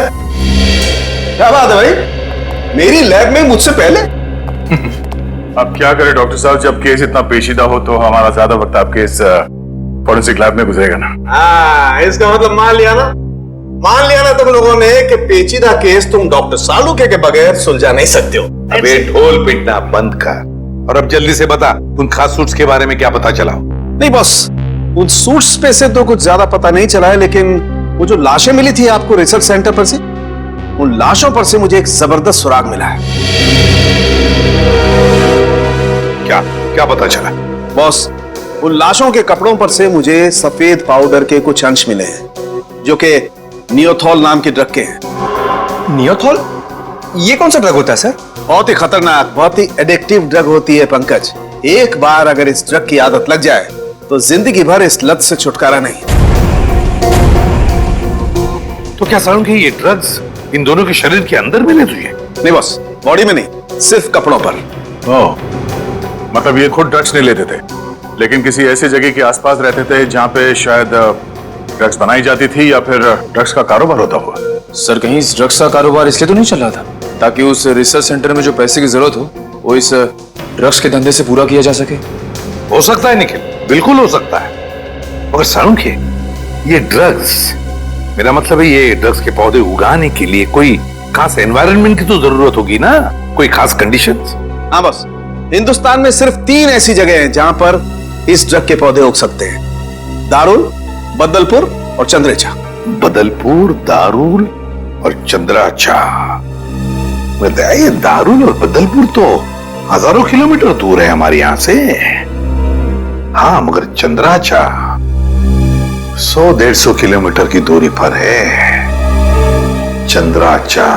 क्या बात है भाई, मेरी लैब में मुझसे पहले?
अब क्या करें डॉक्टर साहब, जब केस इतना पेचीदा हो तो हमारा ज्यादा वक्त आपके इस फोरेंसिक लैब में गुजरेगा ना।
हाँ, इसका मतलब मान लिया ना तुम लोगों ने कि पेचीदा केस तुम डॉक्टर सालुके के बगैर सुलझा नहीं सकते हो।
अबे ढोल पिटना बंद कर और अब जल्दी से बता, उन खास सूट्स के बारे में क्या पता चला?
नहीं बॉस, उन सूट्स पे से तो कुछ ज्यादा पता नहीं चला है, लेकिन वो जो लाशें मिली थी आपको रिसर्च सेंटर पर से,
उन लाशों पर से मुझे एक जबरदस्त सुराग मिला है।
क्या क्या पता चला?
बॉस, उन लाशों के कपड़ों पर से मुझे सफेद पाउडर के कुछ अंश मिले हैं जो कि नियोथॉल नाम के ड्रग के हैं।
नियोथॉल? ये कौन सा ड्रग होता है सर?
बहुत ही खतरनाक, बहुत ही एडिक्टिव ड्रग होती है पंकज। एक बार अगर इस ड्रग की आदत लग जाए तो जिंदगी भर इस लत से छुटकारा नहीं।
तो क्या सारुण के ये ड्रग्स इन दोनों के शरीर के अंदर मिले तुझे?
नहीं बॉस, बॉडी में नहीं, सिर्फ कपड़ों पर।
ओह, मतलब ये खुद ड्रग्स नहीं लेते थे, लेकिन किसी ऐसी जगह के आसपास रहते थे जहां पे शायद ड्रग्स बनाई जाती थी या फिर ड्रग्स का कारोबार होता हुआ।
सर कहीं इस ड्रग्स का कारोबार इसलिए तो नहीं चल रहा था ताकि उस रिसर्च सेंटर में जो पैसे की जरूरत हो वो इस ड्रग्स के धंधे से पूरा किया जा सके?
हो सकता है निखिल, बिल्कुल हो सकता है। मगर सारुण के ये ड्रग्स, मेरा मतलब है ये ड्रग्स के पौधे उगाने के लिए कोई खास एनवायरनमेंट की तो जरूरत होगी ना, कोई खास कंडीशंस?
हाँ बस, हिंदुस्तान में सिर्फ 3 ऐसी जगह हैं जहां पर इस ड्रग के पौधे उग सकते हैं। दारुल, बदलपुर और चंद्रेचा।
बदलपुर, दारुल और चंद्राचा। ये दारुल और बदलपुर तो हजारों किलोमीटर दूर है हमारे यहां से। हाँ, मगर चंद्राचा 100-150 किलोमीटर की दूरी पर है। चंद्राचा।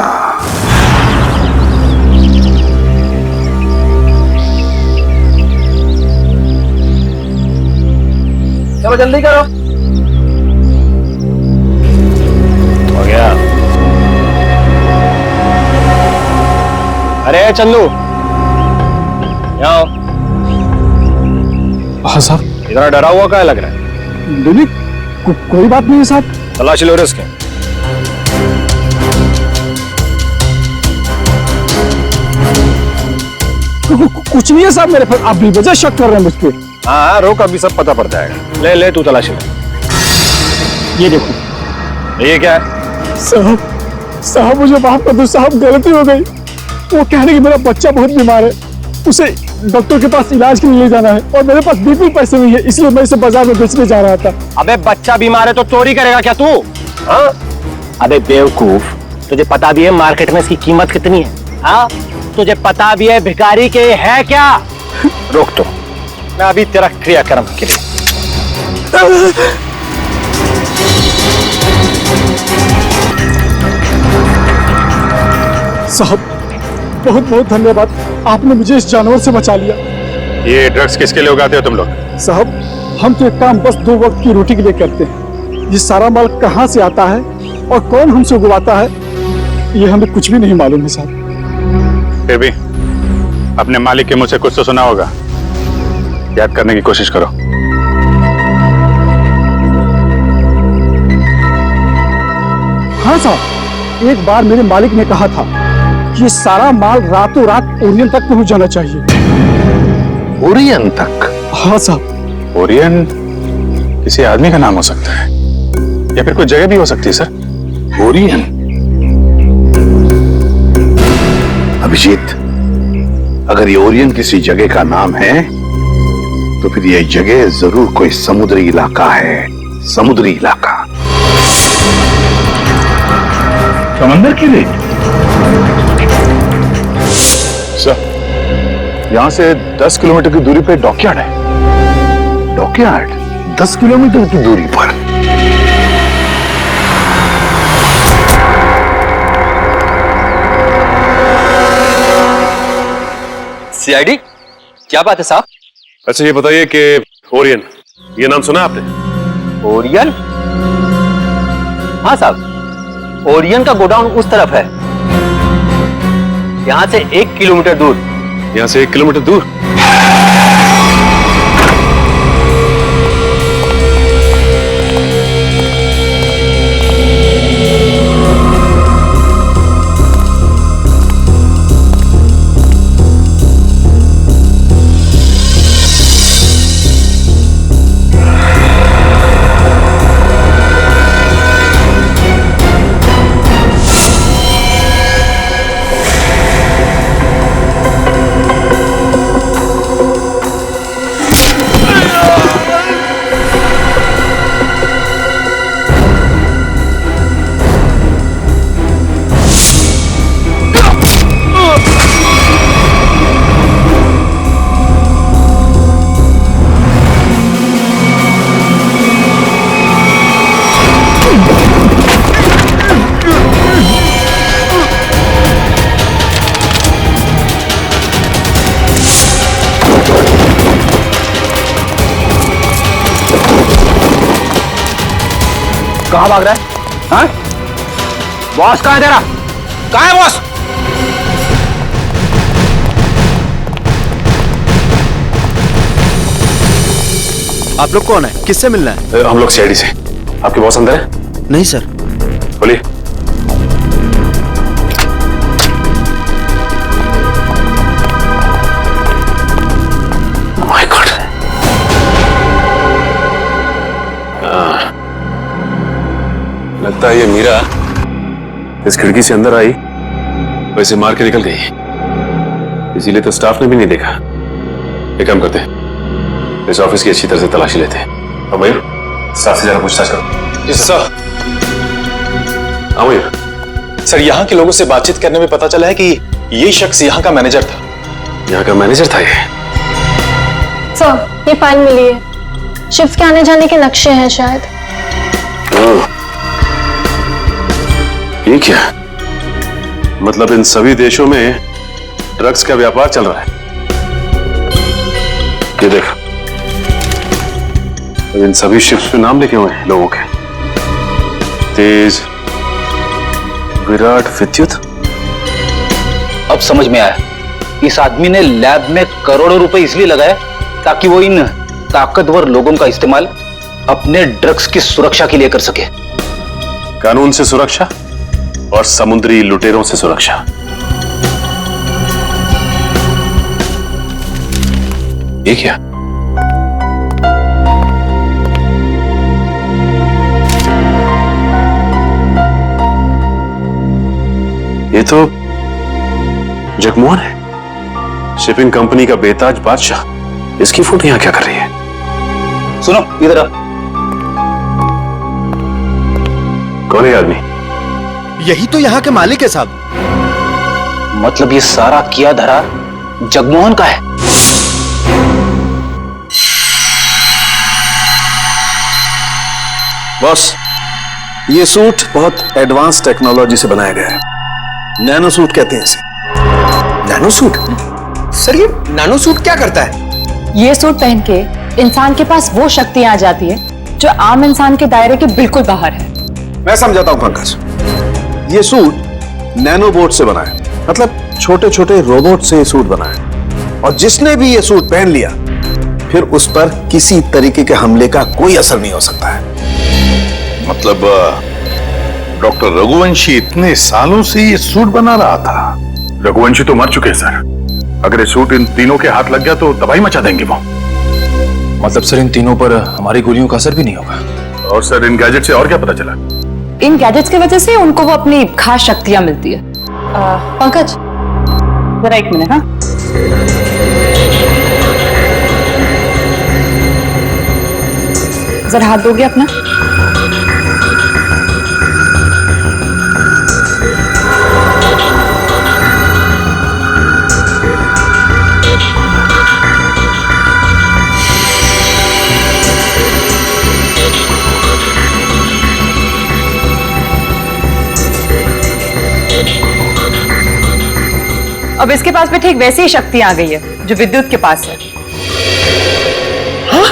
चलो जल्दी करो। हो गया। अरे चंदू, यहाँ आओ।
हाँ साहब।
इतना डरा हुआ क्या लग रहा है?
नहीं, कोई बात नहीं है साहब।
तलाशी लो इसके।
कुछ नहीं है साहब मेरे पर, आप बेवजह शक कर रहे हैं मुझ पे।
हाँ, रोक, अभी सब पता पड़ जाएगा। ले ले, तू तलाशी ले।
ये देखो।
ये क्या है?
साहब मुझे माफ कर दो साहब, गलती हो गई। वो कह रहे कि मेरा बच्चा बहुत बीमार है, उसे डॉक्टर के पास इलाज के लिए ले जाना है और मेरे पास बिल्कुल पैसे नहीं है, इसलिए मैं इसे बाजार में बेचने जा रहा था।
अबे बच्चा बीमार है तो चोरी करेगा क्या तू? हाँ? अबे बेवकूफ, तुझे पता भी है मार्केट में इसकी कीमत कितनी है? हाँ? तुझे पता भी है भिखारी के है क्या? रोक तो, मैं अभी तेरा क्रियाक्रम के लिए।
साहब बहुत बहुत धन्यवाद, आपने मुझे इस जानवर से बचा लिया।
ये ड्रग्स किसके लिए उगाते हो तुम लोग?
साहब हम तो एक काम बस 2 वक्त की रोटी के लिए करते हैं। ये सारा माल कहाँ से आता है और कौन हमसे उगवाता है ये हमें कुछ भी नहीं मालूम है साहब।
फिर भी अपने मालिक के मुंह से कुछ तो सुना होगा, याद करने की कोशिश करो।
हाँ साहब, एक बार मेरे मालिक ने कहा था कि ये सारा माल रातों रात ओरियन तक पहुंच जाना चाहिए।
ओरियन तक?
हाँ साहब।
ओरियन किसी आदमी का नाम हो सकता है या फिर कोई जगह भी हो सकती है सर।
ओरियन? अभिजीत, अगर ये ओरियन किसी जगह का नाम है तो फिर यह जगह जरूर कोई समुद्री इलाका है। समुद्री इलाका। समंदर के लिए?
सर, यहां से 10 किलोमीटर की दूरी पे डॉकयार्ड है।
डॉकयार्ड 10 किलोमीटर की दूरी पर?
सीआईडी, क्या बात है साहब?
अच्छा ये बताइए कि ओरियन, ये नाम सुना आपने?
ओरियन? हाँ साहब, ओरियन का गोडाउन उस तरफ है, यहां से 1 किलोमीटर दूर।
यहां से 1 किलोमीटर दूर?
कहाँ भाग रहा है? हाँ? बॉस कहाँ है तेरा? कहाँ है बॉस?
आप लोग कौन है? किससे मिलना है?
हम लोग सीआईडी से। आपके बॉस अंदर है?
नहीं सर।
बोलिए। My God. लगता है ये मीरा इस खिड़की से अंदर आई, वैसे मार के निकल गई, इसीलिए तो स्टाफ ने भी नहीं देखा। एक काम करते हैं, इस ऑफिस की अच्छी तरह से तलाशी लेते हैं। अब मयूर, स्टाफ से जरा पूछताछ करो।
जी सर।
हाँ मयूर।
सर, यहाँ के लोगों से बातचीत करने में पता चला है कि ये शख्स यहाँ का मैनेजर था।
यहाँ का मैनेजर था ये?
सर, ये फाइल मिली है। शिफ्ट के आने जाने के नक्शे हैं शायद।
ये क्या? मतलब इन सभी देशों में ड्रग्स का व्यापार चल रहा है। ये देख, इन सभी शिप्स पे नाम लिखे हुए हैं लोगों के। तेज, विराट, विद्युत।
अब समझ में आया, इस आदमी ने लैब में करोड़ों रुपए इसलिए लगाए ताकि वो इन ताकतवर लोगों का इस्तेमाल अपने ड्रग्स की सुरक्षा के लिए कर सके।
कानून से सुरक्षा और समुद्री लुटेरों से सुरक्षा। ये क्या? ये तो जगमोहन है, शिपिंग कंपनी का बेताज बादशाह। इसकी फोटो यहां क्या कर रही है?
सुनो इधर आ।
कौन है आदमी?
यही तो यहाँ के मालिक है साहब।
मतलब ये सारा किया धरा जगमोहन का है?
बॉस, ये सूट बहुत एडवांस टेक्नोलॉजी से बनाया गया है। नैनो सूट कहते हैं इसे। Nano suit? सर, ये नैनो सूट क्या करता है?
ये सूट पहन के इंसान के पास वो शक्तियां आ जाती है जो आम इंसान के दायरे के बिल्कुल बाहर है।
मैं समझाता हूं पंकज। ये सूट नैनो बोट से बना है, मतलब छोटे छोटे रोबोट से सूट बना है। और जिसने भी ये सूट पहन लिया, फिर उस पर किसी तरीके के हमले का कोई असर नहीं हो सकता है।
मतलब डॉक्टर रघुवंशी इतने सालों से ये सूट बना रहा था?
रघुवंशी तो मर चुके हैं सर। अगर ये सूट इन तीनों के हाथ लग गया तो तबाही मचा देंगे वो।
मतलब सर, इन तीनों पर हमारी गोलियों का असर भी नहीं होगा?
और सर, इन गैजेट से और क्या पता चला?
इन गैजेट्स की वजह से उनको वो अपनी खास शक्तियां मिलती है। पंकज, जरा एक मिनट। हाँ, जरा हाथ दोगे अपना? अब इसके पास भी ठीक वैसी ही शक्ति आ गई है जो विद्युत के पास है।
हाँ?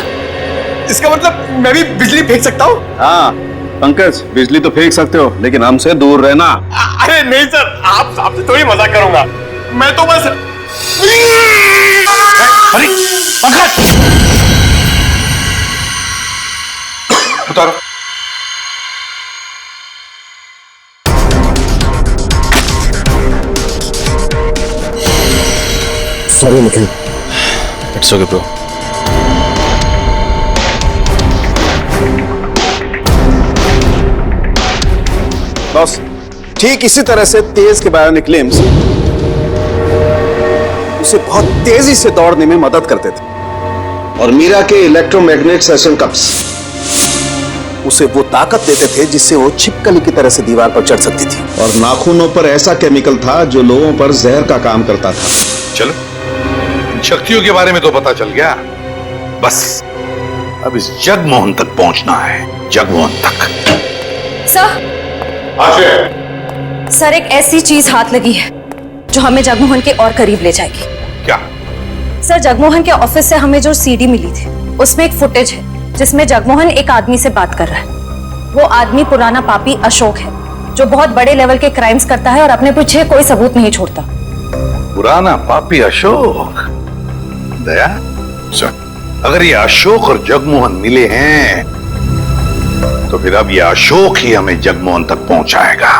इसका मतलब मैं भी बिजली फेंक सकता हूँ?
हाँ पंकज, बिजली तो फेंक सकते हो, लेकिन हमसे दूर रहना।
अरे नहीं सर, आप आपसे थोड़ी मजाक करूंगा। मैं तो बस।
अरे पंकज, उतारो।
Sorry Nikhil.
It's okay bro.
Boss, ठीक इसी तरह से तेज के बायोनिक लिम्स उसे बहुत तेजी से दौड़ने में मदद करते थे, और मीरा के इलेक्ट्रोमैग्नेट सेशन कप्स उसे वो ताकत देते थे जिससे वो छिपकली की तरह से दीवार पर चढ़ सकती थी। और नाखूनों पर ऐसा केमिकल था जो लोगों पर जहर का काम करता था।
चलो, शक्तियों के बारे में तो पता चल गया, बस अब इस जगमोहन तक पहुंचना है। जगमोहन तक।
सर, सर, एक ऐसी चीज हाथ लगी है जो हमें जगमोहन के और करीब ले जाएगी।
क्या?
सर, जगमोहन के ऑफिस से हमें जो सीडी मिली थी उसमें एक फुटेज है जिसमें जगमोहन एक आदमी से बात कर रहा है। वो आदमी पुराना पापी अशोक है, जो बहुत बड़े लेवल के क्राइम्स करता है और अपने पीछे कोई सबूत नहीं छोड़ता।
पुराना पापी अशोक? दया, सुन, अगर ये अशोक और जगमोहन मिले हैं तो फिर अब ये अशोक ही हमें जगमोहन तक पहुंचाएगा।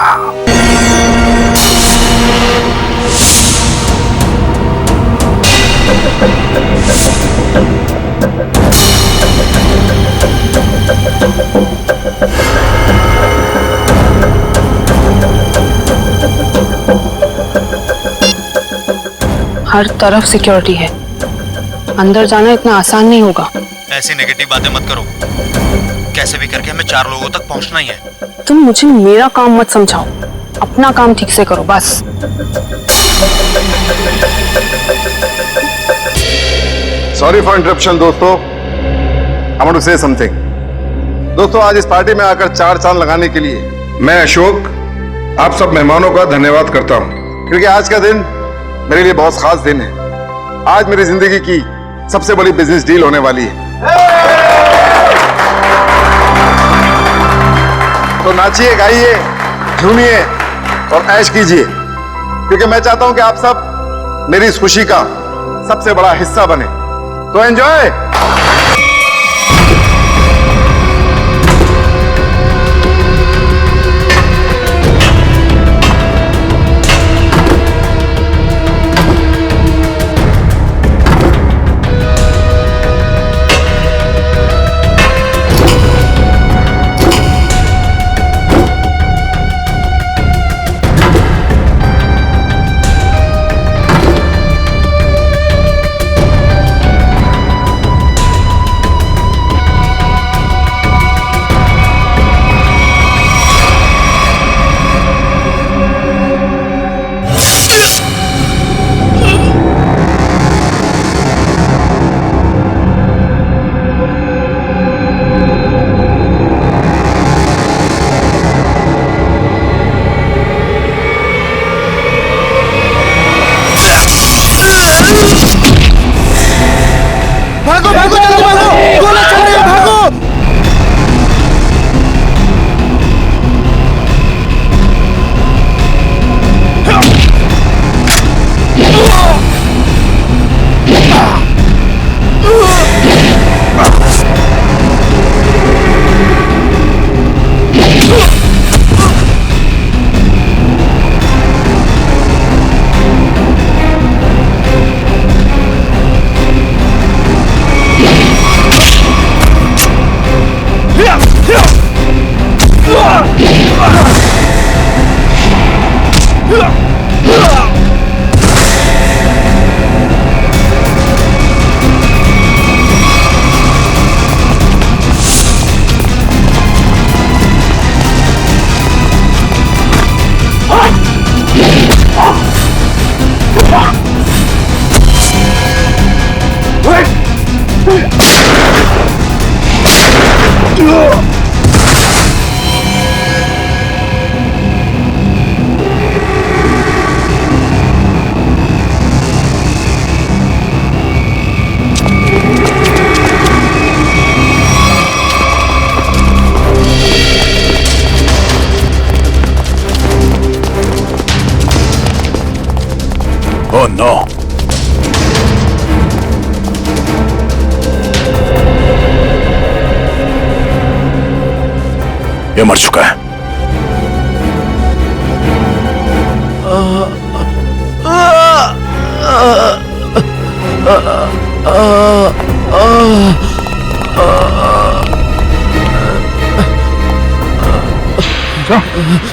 हर तरफ सिक्योरिटी है, अंदर जाना इतना आसान नहीं होगा।
ऐसी नेगेटिव बातें मत करो, कैसे भी करके हमें 4 लोगों तक पहुंचना ही है।
तुम मुझे मेरा काम मत समझाओ, अपना काम ठीक से करो बस।
सॉरी फॉर इंटरप्शन दोस्तों, I want to say something. दोस्तों, आज इस पार्टी में आकर 4 चांद लगाने के लिए मैं अशोक आप सब मेहमानों का धन्यवाद करता हूं, क्योंकि आज का दिन मेरे लिए बहुत खास दिन है। आज मेरी जिंदगी की सबसे बड़ी बिजनेस डील होने वाली है। तो नाचिए, गाइए, झूमिए और ऐश कीजिए, क्योंकि मैं चाहता हूं कि आप सब मेरी इस खुशी का सबसे बड़ा हिस्सा बने। तो एंजॉय।
Oh no! ये मर चुका है।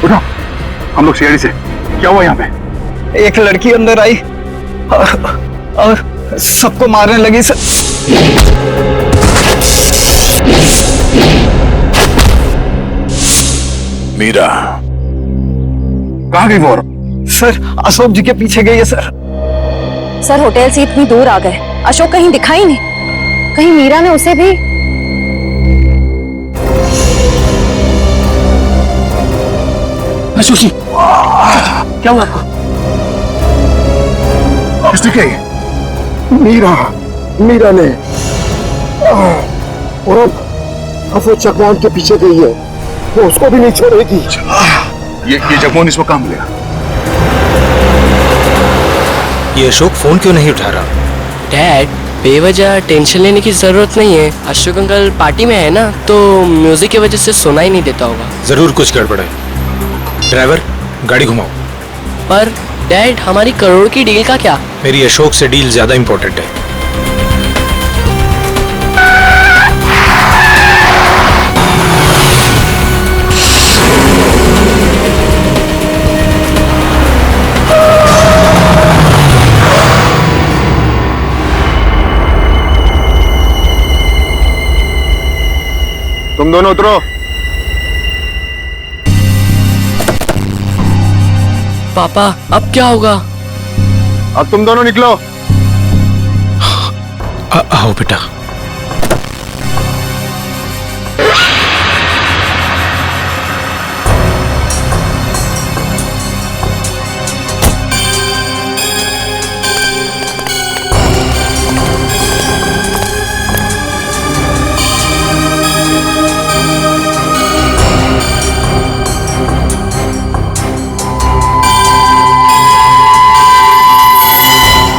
उठो, हम लोग सीआईडी से। क्या हुआ यहाँ पे?
एक लड़की अंदर आई और सबको मारने लगी सर।
मीरा कहाँ गई वो?
सर अशोक जी के पीछे गई है सर।
सर होटल से इतनी दूर आ गए, अशोक कहीं दिखाई नहीं। कहीं मीरा ने उसे भी।
अशोक जी क्या हुआ आपको?
किसने कही? मीरा ने। और अब वो चकवान के पीछे गई है। वो उसको भी नहीं छोड़ेगी।
ये जगमोहन इसको काम लिया।
ये अशोक फोन क्यों नहीं उठा रहा?
डैड, बेवजह टेंशन लेने की जरूरत नहीं है। अशोक अंकल पार्टी में है ना, तो म्यूजिक की वजह से सुना ही नहीं देता होगा।
जरूर कुछ गड़बड़ है। ड्राइवर, गाड़ी घुमाओ।
पर डैड, हमारी करोड़ की डील का क्या?
मेरी अशोक से डील ज्यादा इंपॉर्टेंट है।
तुम दोनों उतरो।
पापा, अब क्या होगा?
अब तुम दोनों निकलो।
आओ बेटा।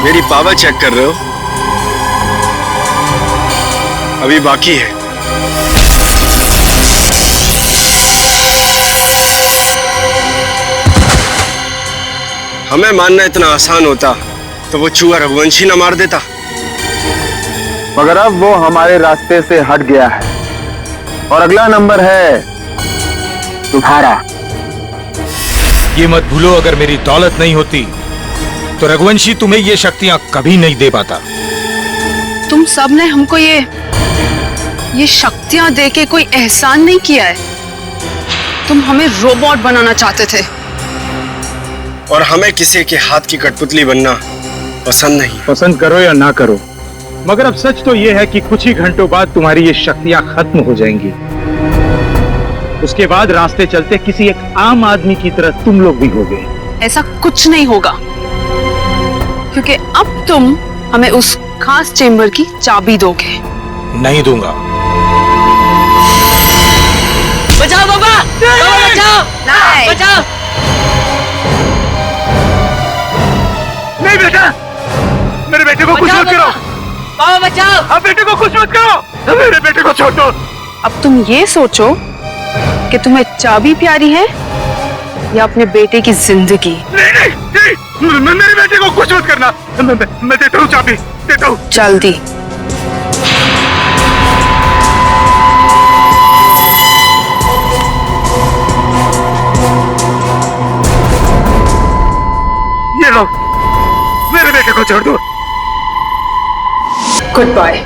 मेरी पावर चेक कर रहे हो? अभी बाकी है। हमें मानना इतना आसान होता तो वो चूहा रघुवंशी ना मार देता।
मगर अब वो हमारे रास्ते से हट गया है और अगला नंबर है तुम्हारा।
ये मत भूलो, अगर मेरी दौलत नहीं होती तो रघुवंशी तुम्हें ये शक्तियां कभी नहीं दे पाता।
तुम सब ने हमको ये शक्तियां देके कोई एहसान नहीं किया है। तुम हमें रोबोट बनाना चाहते थे
और हमें किसी के हाथ की कठपुतली बनना पसंद नहीं।
पसंद करो या ना करो, मगर अब सच तो ये है कि कुछ ही घंटों बाद तुम्हारी ये शक्तियां खत्म हो जाएंगी। उसके बाद रास्ते चलते किसी एक आम आदमी की तरह तुम लोग भी होगे।
ऐसा कुछ नहीं होगा, क्योंकि अब तुम हमें उस खास चेंबर की चाबी दोगे।
नहीं दूंगा।
बचाओ बाबा! बाबा बचाओ!
नहीं।
बचाओ!
नहीं बेटा, मेरे बेटे को कुछ मत करो।
बाबा बचाओ!
अब बेटे को कुछ मत करो, मेरे बेटे को छोड़ दो।
अब तुम ये सोचो कि तुम्हें चाबी प्यारी है या अपने बेटे की जिंदगी।
नहीं नहीं नहीं, मेरे बेटे को कुछ मत करना। मैं देता हूँ चाबी, देता हूँ।
जल्दी।
ये लो, मेरे बेटे को छोड़ दो।
Good bye.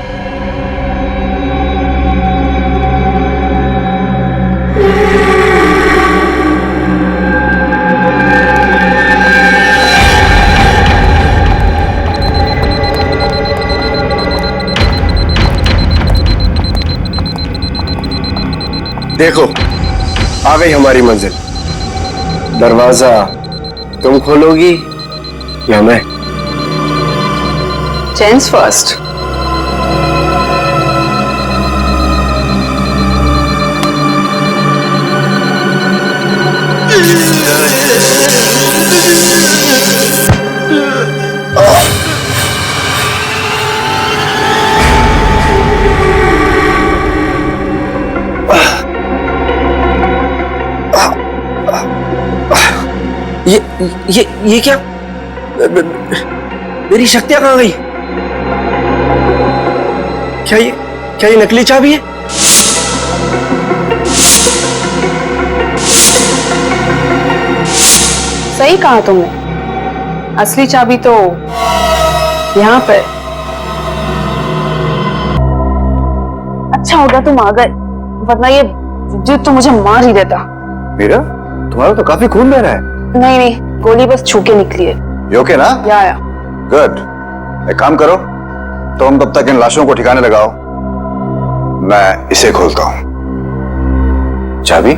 देखो, आ गई हमारी मंजिल। दरवाजा तुम खोलोगी या मैं?
Gents first.
ये क्या? मेरी शक्तियां कहां गई? क्या ये नकली चाबी है?
सही कहा तुमने, असली चाबी तो यहाँ पर। अच्छा होगा तुम आ गए, वरना ये जिद तो मुझे मार ही देता।
मीरा, तुम्हारा तो काफी खून बह रहा है।
नहीं, गोली बस छू के निकली है।
ये ओके ना?
या।
गुड। एक काम करो, तुम तब तक इन लाशों को ठिकाने लगाओ, मैं इसे खोलता हूं। चाबी?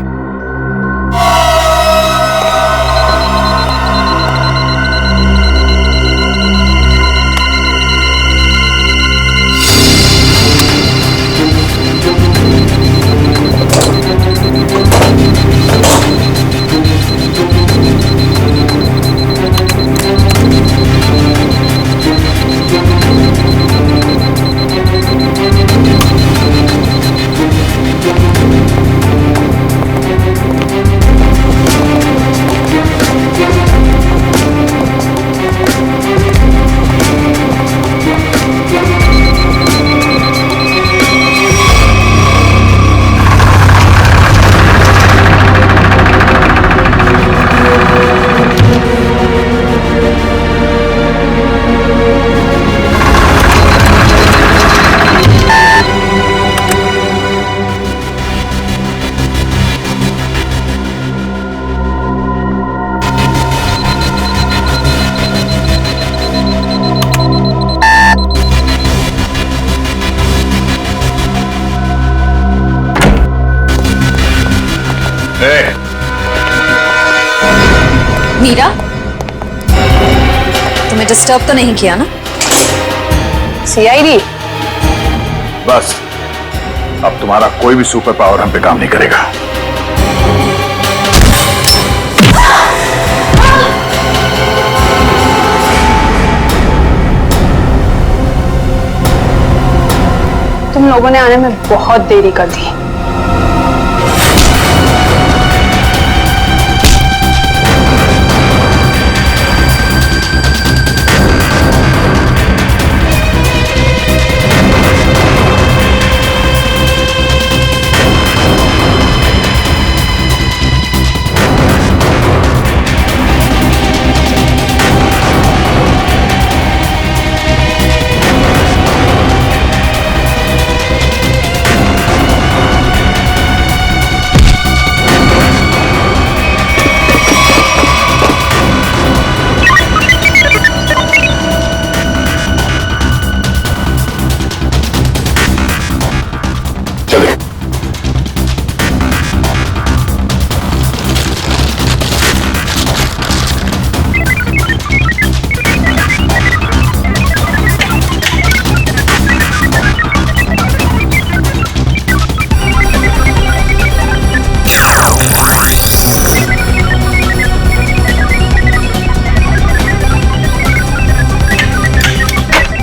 मीरा, तुम्हें डिस्टर्ब तो नहीं किया ना?
सीआईडी,
बस अब तुम्हारा कोई भी सुपर पावर हम पे काम नहीं करेगा।
तुम लोगों ने आने में बहुत देरी कर दी।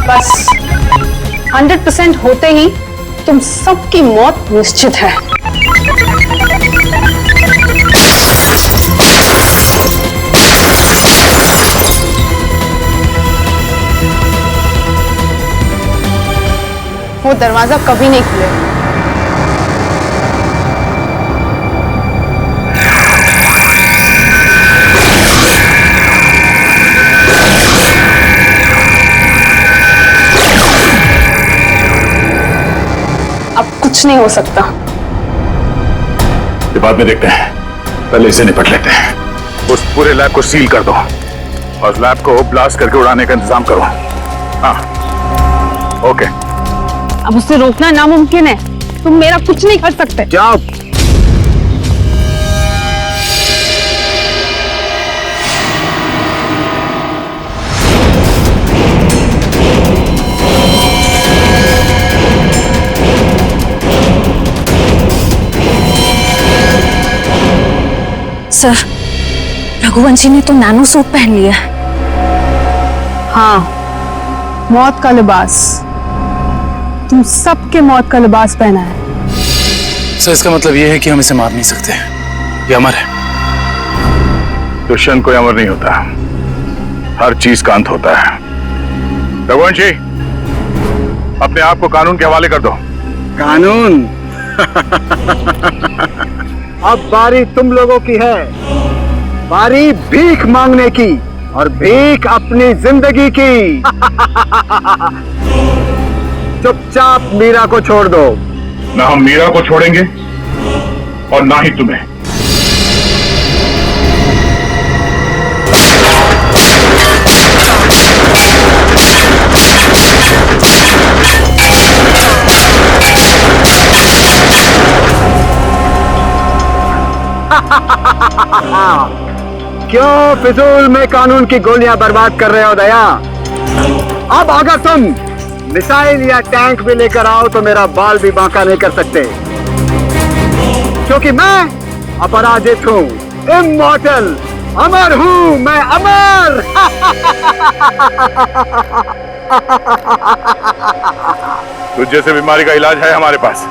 बस 100% होते ही तुम सबकी मौत निश्चित है। वो दरवाजा कभी नहीं खुलेगा। अब कुछ नहीं हो सकता।
ये बाद में देखते हैं, पहले इसे निपट लेते हैं। उस पूरे लैब को सील कर दो और लैब को ब्लास्ट करके उड़ाने का इंतजाम करो। हाँ, ओके।
अब उसे रोकना नामुमकिन है। तुम मेरा कुछ नहीं कर सकते।
जाओ।
सर, रघुवंशी ने तो नैनो सूट पहन लिया है।
हाँ, मौत का लिबास। तुम सबके मौत का लिबास पहना है।
सर, इसका मतलब यह है कि हम इसे मार नहीं सकते। ये अमर है।
दुष्यंत कोई अमर नहीं होता, हर चीज का अंत होता है। रघुवंशी, अपने आप को कानून के हवाले कर दो।
कानून? अब बारी तुम लोगों की है। बारी भीख मांगने की, और भीख अपनी जिंदगी की। चुपचाप मीरा को छोड़ दो।
ना हम मीरा को छोड़ेंगे और ना ही तुम्हें।
क्यों फिजूल में कानून की गोलियां बर्बाद कर रहे हो दया? अब अगर तुम मिसाइल या टैंक भी लेकर आओ तो मेरा बाल भी बांका नहीं कर सकते, क्योंकि मैं अपराजित हूं, इमॉर्टल, अमर हूं, मैं अमर।
तुझ जैसे बीमारी का इलाज है हमारे पास।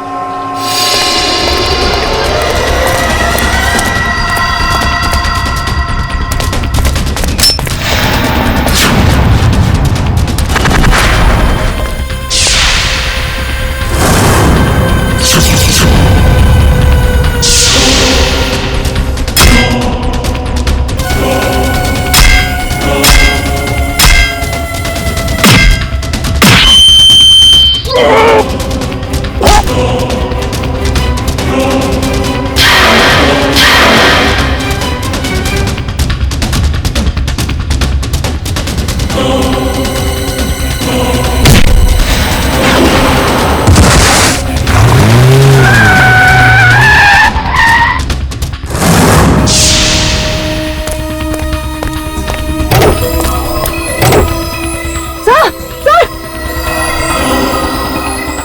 Oh!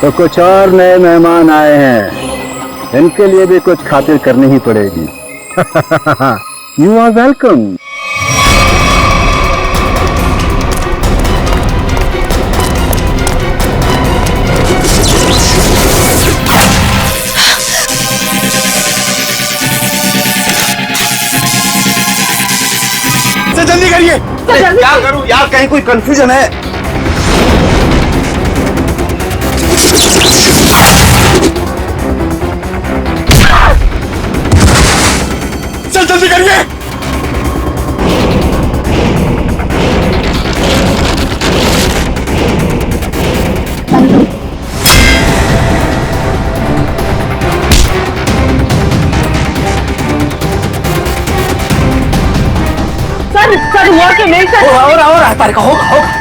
तो कुछ और नए मेहमान आए हैं, इनके लिए भी कुछ खातिर करनी ही पड़ेगी। You are welcome.
जल्दी करिए। क्या करूं यार, कहीं कोई कंफ्यूजन है? चल जल्दी करिए।
सर हुआ कि नहीं सर?
और तारिका होगा।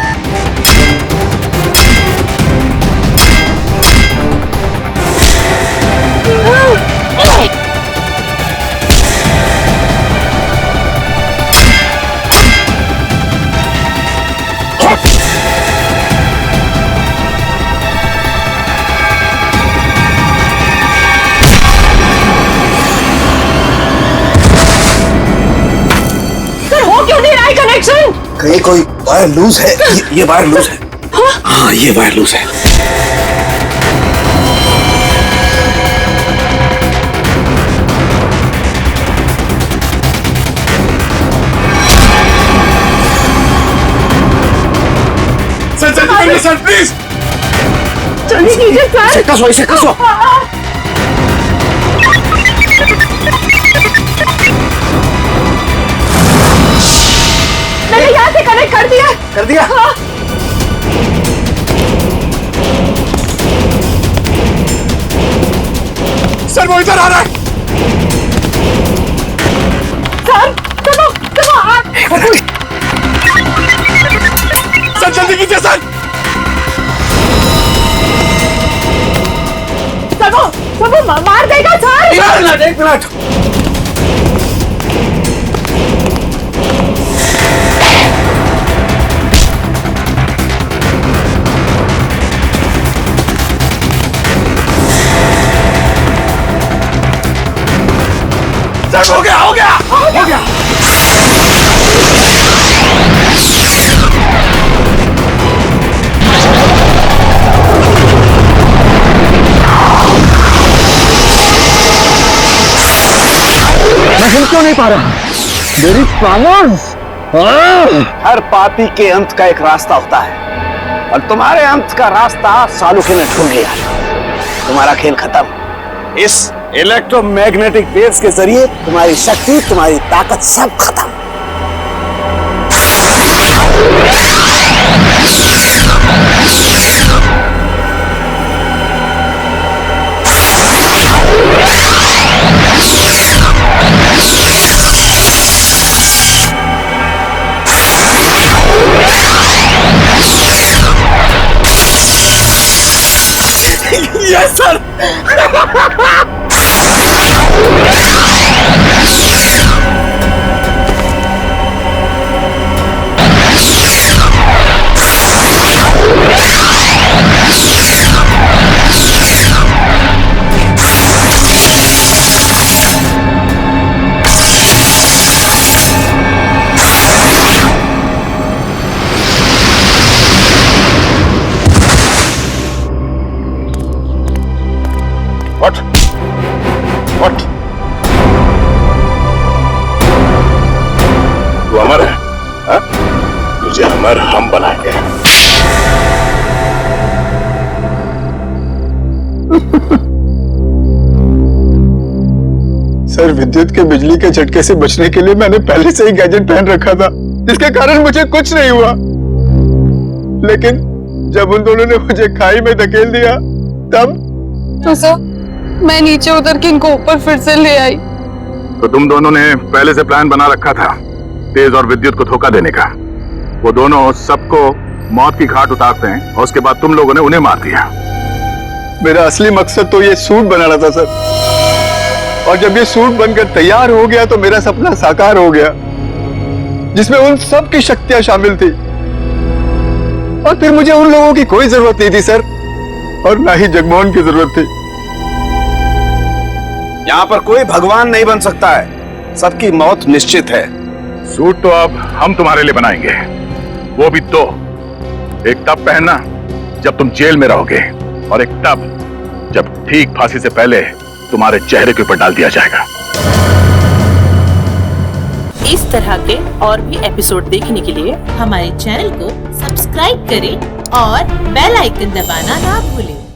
कहीं कोई वायर लूज है। ये वायर लूज है। हाँ ये वायर लूज है। सर प्लीज
जल्दी कीजिए सर।
इसे कसो।
मैंने यहाँ से कनेक्ट कर दिया।
कर दिया?
हाँ।
सर वो इधर आ रहा है।
सर
सर जल्दी कीजिए सर।
वो मार देगा सर।
एक मिनट। हो गया।
मैं हिल क्यों नहीं पा रहा? मेरी पावर्स। हर पापी के अंत का एक रास्ता होता है और तुम्हारे अंत का रास्ता सालुके ने ढूंढ लिया। तुम्हारा खेल खत्म। इस इलेक्ट्रोमैग्नेटिक वेव्स के जरिए तुम्हारी शक्ति, तुम्हारी ताकत सब खत्म। Yes sir.
What? तू अमर है, हाँ? तुझे अमर हम बनाएंगे।
सर विद्युत के बिजली के झटके से बचने के लिए मैंने पहले से ही गैजेट पहन रखा था, जिसके कारण मुझे कुछ नहीं हुआ। लेकिन जब उन दोनों ने मुझे खाई में धकेल दिया तब
तो सर मैं नीचे उतर के इनको ऊपर फिर से ले आई।
तो तुम दोनों ने पहले से प्लान बना रखा था तेज और विद्युत को धोखा देने का। वो दोनों सबको मौत की घाट उतारते हैं और उसके बाद तुम लोगों ने उन्हें मार दिया।
मेरा असली मकसद तो ये सूट बनाना था सर, और जब ये सूट बनकर तैयार हो गया तो मेरा सपना साकार हो गया, जिसमें उन सब की शक्तियां शामिल थी। और फिर मुझे उन लोगों की कोई जरूरत नहीं थी सर,
और ना ही जगमोहन की जरूरत थी।
यहाँ पर कोई भगवान नहीं बन सकता है, सबकी मौत निश्चित है।
सूट तो अब हम तुम्हारे लिए बनाएंगे, वो भी दो। एक तब पहनना जब तुम जेल में रहोगे, और एक तब जब ठीक फांसी से पहले तुम्हारे चेहरे के ऊपर डाल दिया जाएगा।
इस तरह के और भी एपिसोड देखने के लिए हमारे चैनल को सब्सक्राइब करें और बेल आइकन दबाना ना भूलें।